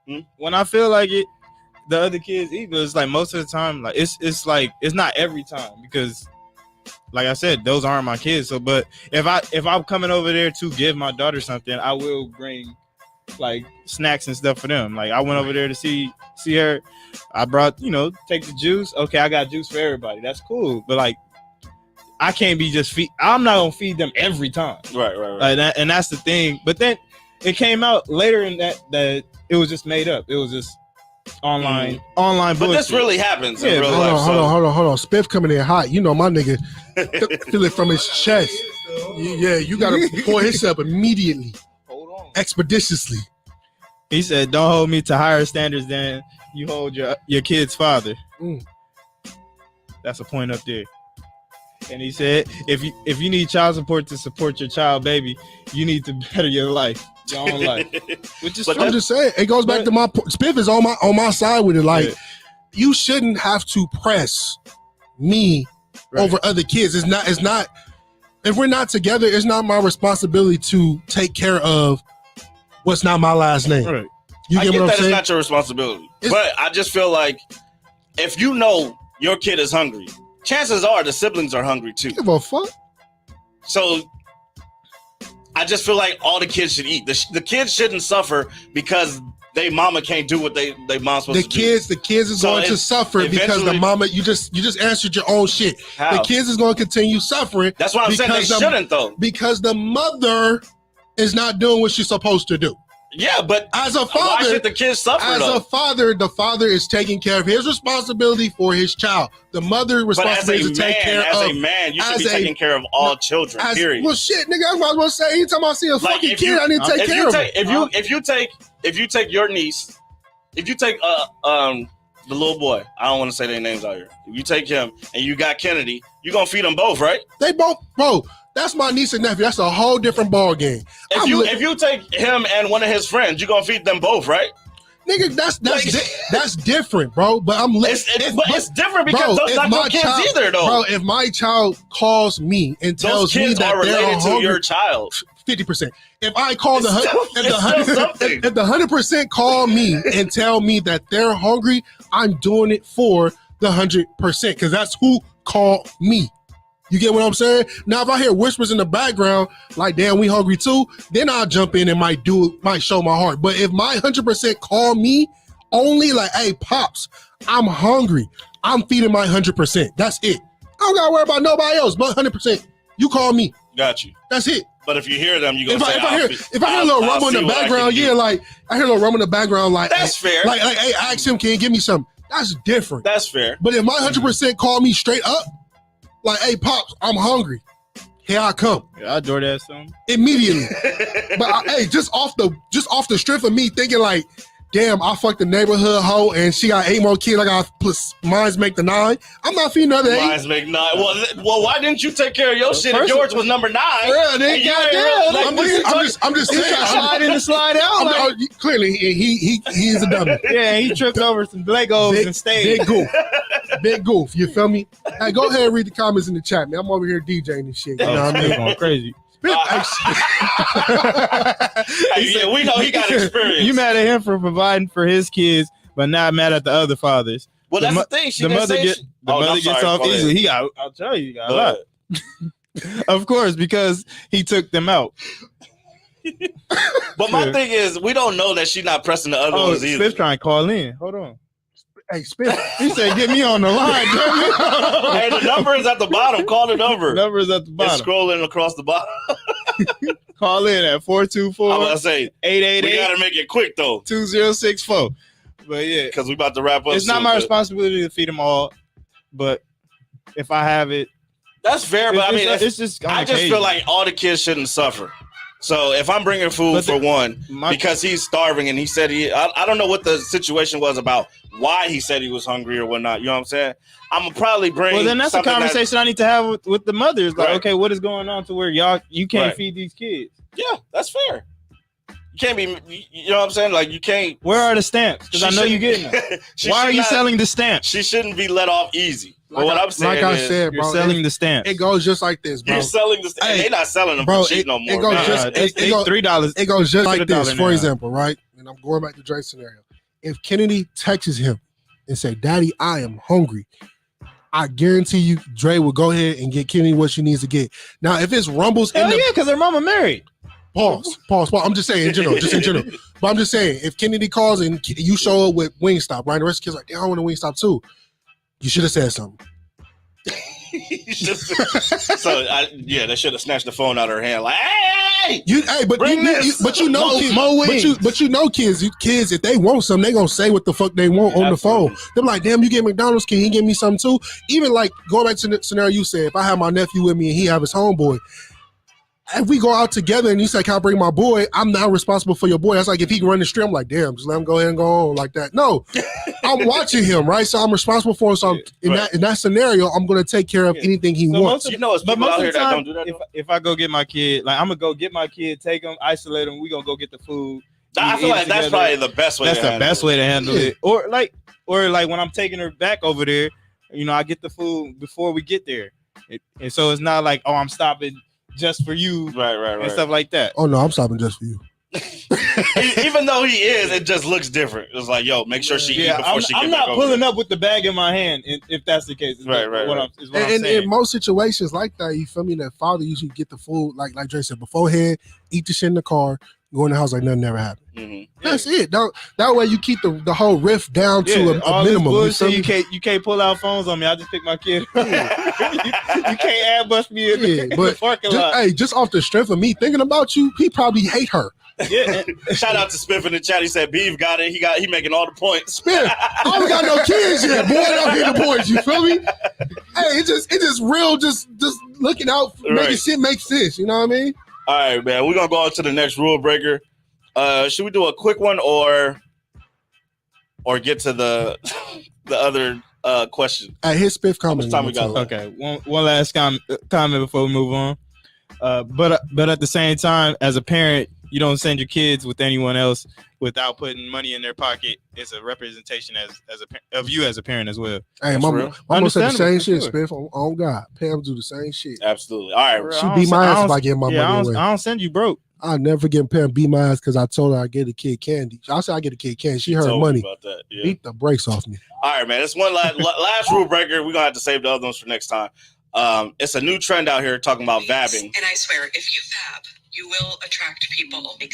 it. When I feel like it, the other kids eat, but it's like most of the time, like it's like it's not every time because, like I said, those aren't my kids. So, but if I'm coming over there to give my daughter something, I will bring like snacks and stuff for them. Like I went over there to see her. I brought take the juice. Okay, I got juice for everybody. That's cool. But like I can't be just I'm not gonna feed them every time. Right. And that's the thing. But then it came out later in that it was just made up. It was just online bullshit. But this really happens in real life. Hold on. Spiff coming in hot. You know my nigga feel it from his chest. Yeah, you gotta pour his up immediately. Hold on. Expeditiously. He said, don't hold me to higher standards than you hold your kid's father. That's a point up there. And he said, if you need child support to support your child, baby, you need to better your life. Your own life. Which is I'm just saying, it goes back to my Spiff is on my side with it. Like, you shouldn't have to press me over other kids. It's not if we're not together, it's not my responsibility to take care of what's not my last name. Right. You I get get what that I'm saying? it's not your responsibility. But I just feel like if you know your kid is hungry, chances are the siblings are hungry too. Give a fuck. So I just feel like all the kids should eat. The kids shouldn't suffer because they mama can't do what they mom supposed to do. The kids is going to suffer because the mama. You just answered your own shit. How? The kids is going to continue suffering. That's what I'm saying. They shouldn't though. Because the mother is not doing what she's supposed to do. Yeah, but as a father, why should the kids suffer? As a father, the father is taking care of his responsibility for his child. The mother responsibility is to take care of. As a man, you should be taking care of all children. Period. Well, shit, nigga, I was about to say. Anytime I see a fucking kid, I need to take care of him. If you take your niece, if you take the little boy, I don't want to say their names out here. If you take him and you got Kennedy, you gonna feed them both, right? They both, bro. That's my niece and nephew. That's a whole different ball game. If you take him and one of his friends, you gonna feed them both, right? Nigga, that's different, bro. But it's different because those not your kids either, though. Bro, if my child calls me and tells me that they're related hungry, to your child, 50%. If I call if the 100% call me and tell me that they're hungry, I'm doing it for the 100% because that's who called me. You get what I'm saying? Now, if I hear whispers in the background, like, damn, we hungry too, then I'll jump in and might show my heart. But if my 100% call me only like, hey, Pops, I'm hungry. I'm feeding my 100%. That's it. I don't got to worry about nobody else but 100%. You call me. Got you. That's it. But if you hear them, you go say, if I hear a little rumble in the background, like, I hear a little rumble in the background, like, that's fair. Like, hey, ask him, can you give me something? That's different. That's fair. But if my 100% call me straight up, like, hey, Pops, I'm hungry. Here I come. Yeah, I DoorDash some immediately. But hey, just off the strength of me thinking like, damn, I fucked the neighborhood hoe and she got 8 more kids. I got plus mine's make the 9. I'm not feeding another 8. Mine's make 9. Well, why didn't you take care of your shit if yours was number 9? Yeah, they I'm just saying. Slide in and slide out. Clearly, he is a dummy. Yeah, he tripped over some Legos and stayed. Big goof. You feel me? Hey, go ahead and read the comments in the chat, man. I'm over here DJing and shit. You know what I mean? Going crazy. We know he got experience. You mad at him for providing for his kids, but not mad at the other fathers. Well, that's the thing. The mother gets off easily. I'll tell you, he got a lot. Of course, because he took them out. But my thing is, we don't know that she's not pressing the other ones either. Smith's trying to call in. Hold on. Hey, Smith. He said, "Get me on the line." Hey, the number is at the bottom. Call the number. The number is at the bottom. It's scrolling across the bottom. Call in at 424. I'm gonna say 888. We gotta make it quick though. 2064. But yeah, because we about to wrap up. It's not my responsibility to feed them all, but if I have it, that's fair. But I mean, it's just. I just feel like all the kids shouldn't suffer. So if I'm bringing food for one, because he's starving and he said I don't know what the situation was about why he said he was hungry or whatnot. You know what I'm saying? I'm gonna probably bring. Well, then that's a conversation I need to have with the mothers. Like, okay, what is going on to where you can't feed these kids? Yeah, that's fair. You can't be. You know what I'm saying? Like you can't. Where are the stamps? Because I know you're getting them. Why are you selling the stamps? She shouldn't be let off easy. But what I'm saying said, bro, you're selling the stamps. It goes just like this, bro. You're selling the stamps. They're not selling them for cheap no more. It goes just $3. It goes just like this. For example, right? And I'm going back to Dre's scenario. If Kennedy texts him and say, "Daddy, I am hungry," I guarantee you, Dre will go ahead and get Kennedy what she needs to get. Now, if it's rumbles in the because her mama married. Pause. I'm just saying in general, But I'm just saying, if Kennedy calls and you show up with Wingstop, right? The rest of the kids are like, "Damn, I want a Wingstop too." You should have said something. They should have snatched the phone out of her hand, like, "Hey, but you know, kids, if they want something, they gonna say what the fuck they want on the phone. They're like, damn, you get McDonald's, can he give me something too? Even like going back to the scenario you said, if I have my nephew with me and he have his homeboy, if we go out together and you say, "Can I bring my boy?" I'm now responsible for your boy. That's like if he can run the stream, I'm like, damn, just let him go ahead and go on like that. No, I'm watching him, right? So I'm responsible for him. So in that scenario, I'm going to take care of anything he wants. You know, it's people out here that don't do that. If I go get my kid, like I'm gonna go get my kid, take him, isolate him. We gonna go get the food. I feel like that's probably the best way. That's the best way to handle it. Or like when I'm taking her back over there, you know, I get the food before we get there, and so it's not like, oh, I'm stopping just for you, right, and stuff like that. Oh no, I'm stopping just for you. Even though he is, it just looks different. It's like, yo, make sure she eat before she gets back over. I'm not pulling up with the bag in my hand if that's the case. Right. I'm saying. In most situations like that, you feel me? That father usually get the food, like Dre said, beforehand, eat the shit in the car, go in the house like nothing ever happened. Mm-hmm. That's it. That way you keep the whole riff down to a minimum. You can't pull out phones on me. I just pick my kid. You can't ambush me in the parking lot. Hey, just off the strength of me thinking about you, he probably hate her. Yeah. Shout out to Spiff in the chat. He said Beav got it. He making all the points. Spiff, I don't got no kids yet. Boy, I don't hear the points. You feel me? Hey, it's just real. Just looking out, making shit make sense. You know what I mean? All right, man. We're gonna go on to the next rule breaker. Should we do a quick one or get to the other question? His Spiff comment. How much time we got? Okay, one last comment before we move on. But at the same time, as a parent, you don't send your kids with anyone else without putting money in their pocket. It's a representation of you as a parent as well. Hey, mama said the same shit, Spiff. On God, Pam do the same shit. Absolutely. All right, she beat my ass if I get my money away. I don't send you broke. I'll never forget Pam beat my ass because I told her I get a kid candy. I said I get a kid candy. She heard money. About that. Yeah. Beat the brakes off me. All right, man. It's one last rule breaker. We're gonna have to save the other ones for next time. It's a new trend out here talking about vabbing. And I swear, if you vab, you will attract people. Like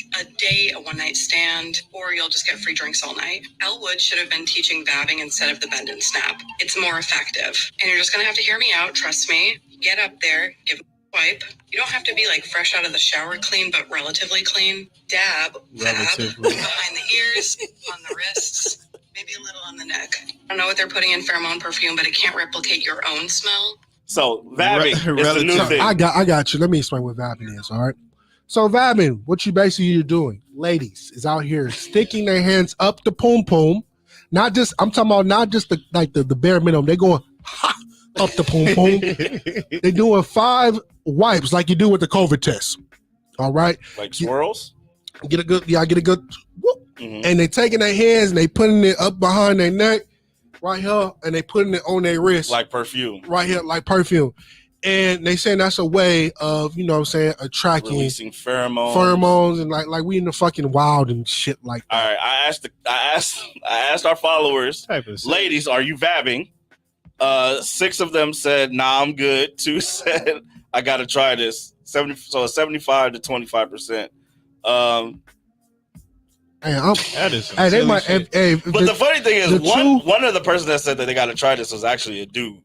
a one-night stand, or you'll just get free drinks all night. Elwood should have been teaching vabbing instead of the bend and snap. It's more effective. And you're just going to have to hear me out. Trust me. Get up there. Give a wipe. You don't have to be like fresh out of the shower clean, but relatively clean. Dab. Vab. Behind the ears, on the wrists, maybe a little on the neck. I don't know what they're putting in pheromone perfume, but it can't replicate your own smell. So vabbing is the new thing. I got you. Let me explain what vabbing is, all right? So vabbing, what you basically doing, ladies, is out here sticking their hands up the poom poom. I'm talking about not just the bare minimum. They going up the poom poom. They doing 5 wipes like you do with the COVID test. All right, like swirls. Get a good whoop. Mm-hmm. And they taking their hands and they putting it up behind their neck, right here, and they putting it on their wrist, like perfume, right here, like perfume. And they saying that's a way of, you know what I'm saying, attracting releasing pheromones and like we in the fucking wild and shit like that. All right, I asked our followers, ladies, are you vabbing? 6 of them said, nah, I'm good. 2 said, I gotta try this. 75 to 25%. That is they might. But the funny thing is, one of the person that said that they gotta try this was actually a dude.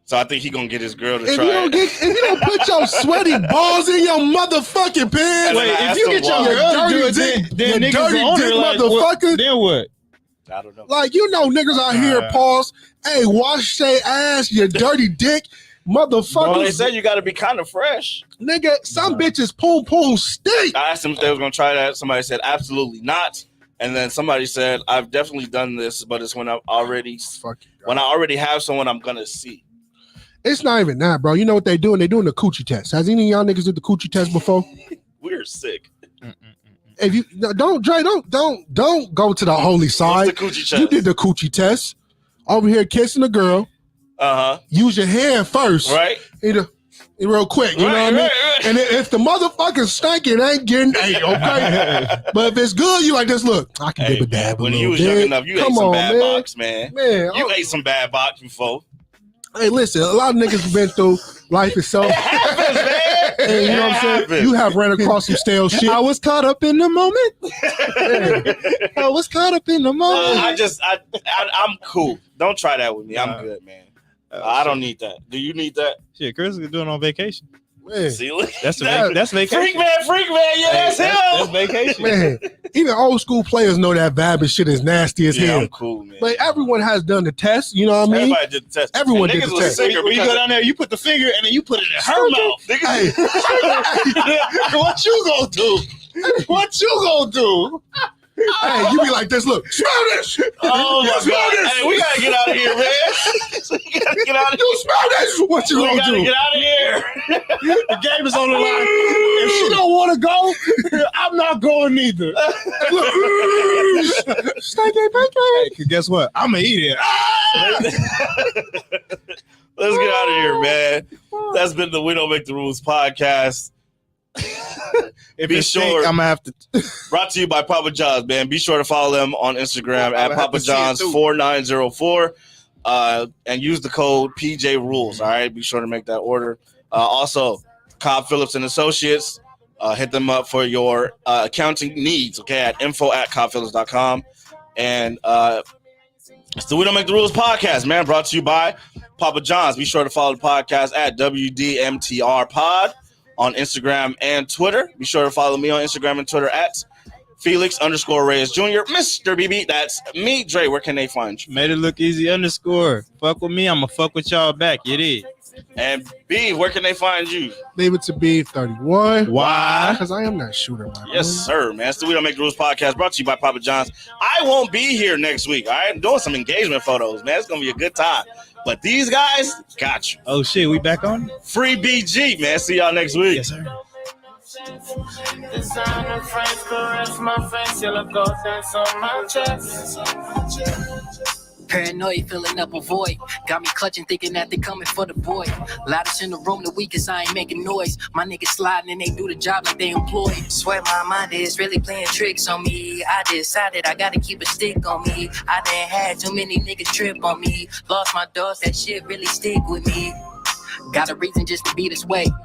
So I think he gonna get his girl to try it. If you don't put your sweaty balls in your motherfucking pants, wait, if you get your girl to do it, then niggas dirty dick like, motherfucker. Then what? I don't know. Like, you know, niggas out here, pause. Hey, wash their ass, you dirty dick, motherfucker. Well, they said you got to be kind of fresh, nigga. Some bitches poom stink. I asked them if they was gonna try that. Somebody said absolutely not. And then somebody said, I've definitely done this, but it's when I already have someone I'm gonna see. It's not even that, bro. You know what they doing? They doing the coochie test. Has any of y'all niggas did the coochie test before? We're sick. If you don't go to the holy side. What's the coochie test? You did the coochie test. Over here kissing a girl. Use your hand first. Right. Real quick. You know what I mean? Right. And if the motherfucker's stank, it ain't getting okay. But if it's good, you like this. Look, I can give a dab. When you was young enough, you ate some bad box, man. You ate some bad box before. Hey, listen, a lot of niggas been through life itself. It happens, man. And you know what I'm saying? You have ran across some stale shit. I was caught up in the moment. I was caught up in the moment. I'm cool. Don't try that with me. I'm good, man. I don't need that. Do you need that? Shit, Chris is doing on vacation. Man. See, that's vacation. Freak man. Yeah, that's him. That's vacation. Man, even old school players know that vabbing shit is nasty as hell. I'm cool, man. But everyone has done the test. You know what I mean? Everybody did the test. Everyone did the test. When you go down there, you put the finger and then you put it in her mouth. Hey. What you gonna do? What you gonna do? Hey, you be like this. Look, smell this. Oh my God! This. Hey, we gotta get out of here, man. We gotta get out of here. You smell this? What you gonna do? We gotta get out of here. The game is on the line. If she don't want to go, I'm not going either. Hey, guess what? I'm gonna eat it. Let's get out of here, man. That's been the We Don't Make the Rules podcast. Be sure. I'm gonna have to. Brought to you by Papa John's, man. Be sure to follow them on Instagram at Papa John's 4904, and use the code PJ Rules. All right, be sure to make that order. Also, Cobb Phillips and Associates. Hit them up for your accounting needs. Okay, at info@cobbphillips.com. And it's the We Don't Make the Rules podcast, man. Brought to you by Papa John's. Be sure to follow the podcast at WDMTR Pod on Instagram and Twitter. Be sure to follow me on Instagram and Twitter at Felix_Reyes Jr. Mr. BB. That's me. Dre, where can they find you? Made it look easy _ Fuck with me, I'm gonna fuck with y'all back. You did. And Beav, where can they find you? Leave it to Beav31. Why? Because I am that shooter, man. Yes, sir, man. It's the We Don't Make the Rules podcast brought to you by Papa John's. I won't be here next week. All right, I'm doing some engagement photos, man. It's gonna be a good time. But these guys got you. Oh shit, we back on? Free BG, man. See y'all next week. Yes, sir. Designer friends caress my face, yellow gold dance on my chest. Paranoid, filling up a void. Got me clutching, thinking that they coming for the boy. Loudest in the room, the weakest, I ain't making noise. My niggas sliding and they do the job like they employed. Swear my mind is really playing tricks on me. I decided I gotta keep a stick on me. I done had too many niggas trip on me. Lost my dogs, that shit really stick with me. Got a reason just to be this way.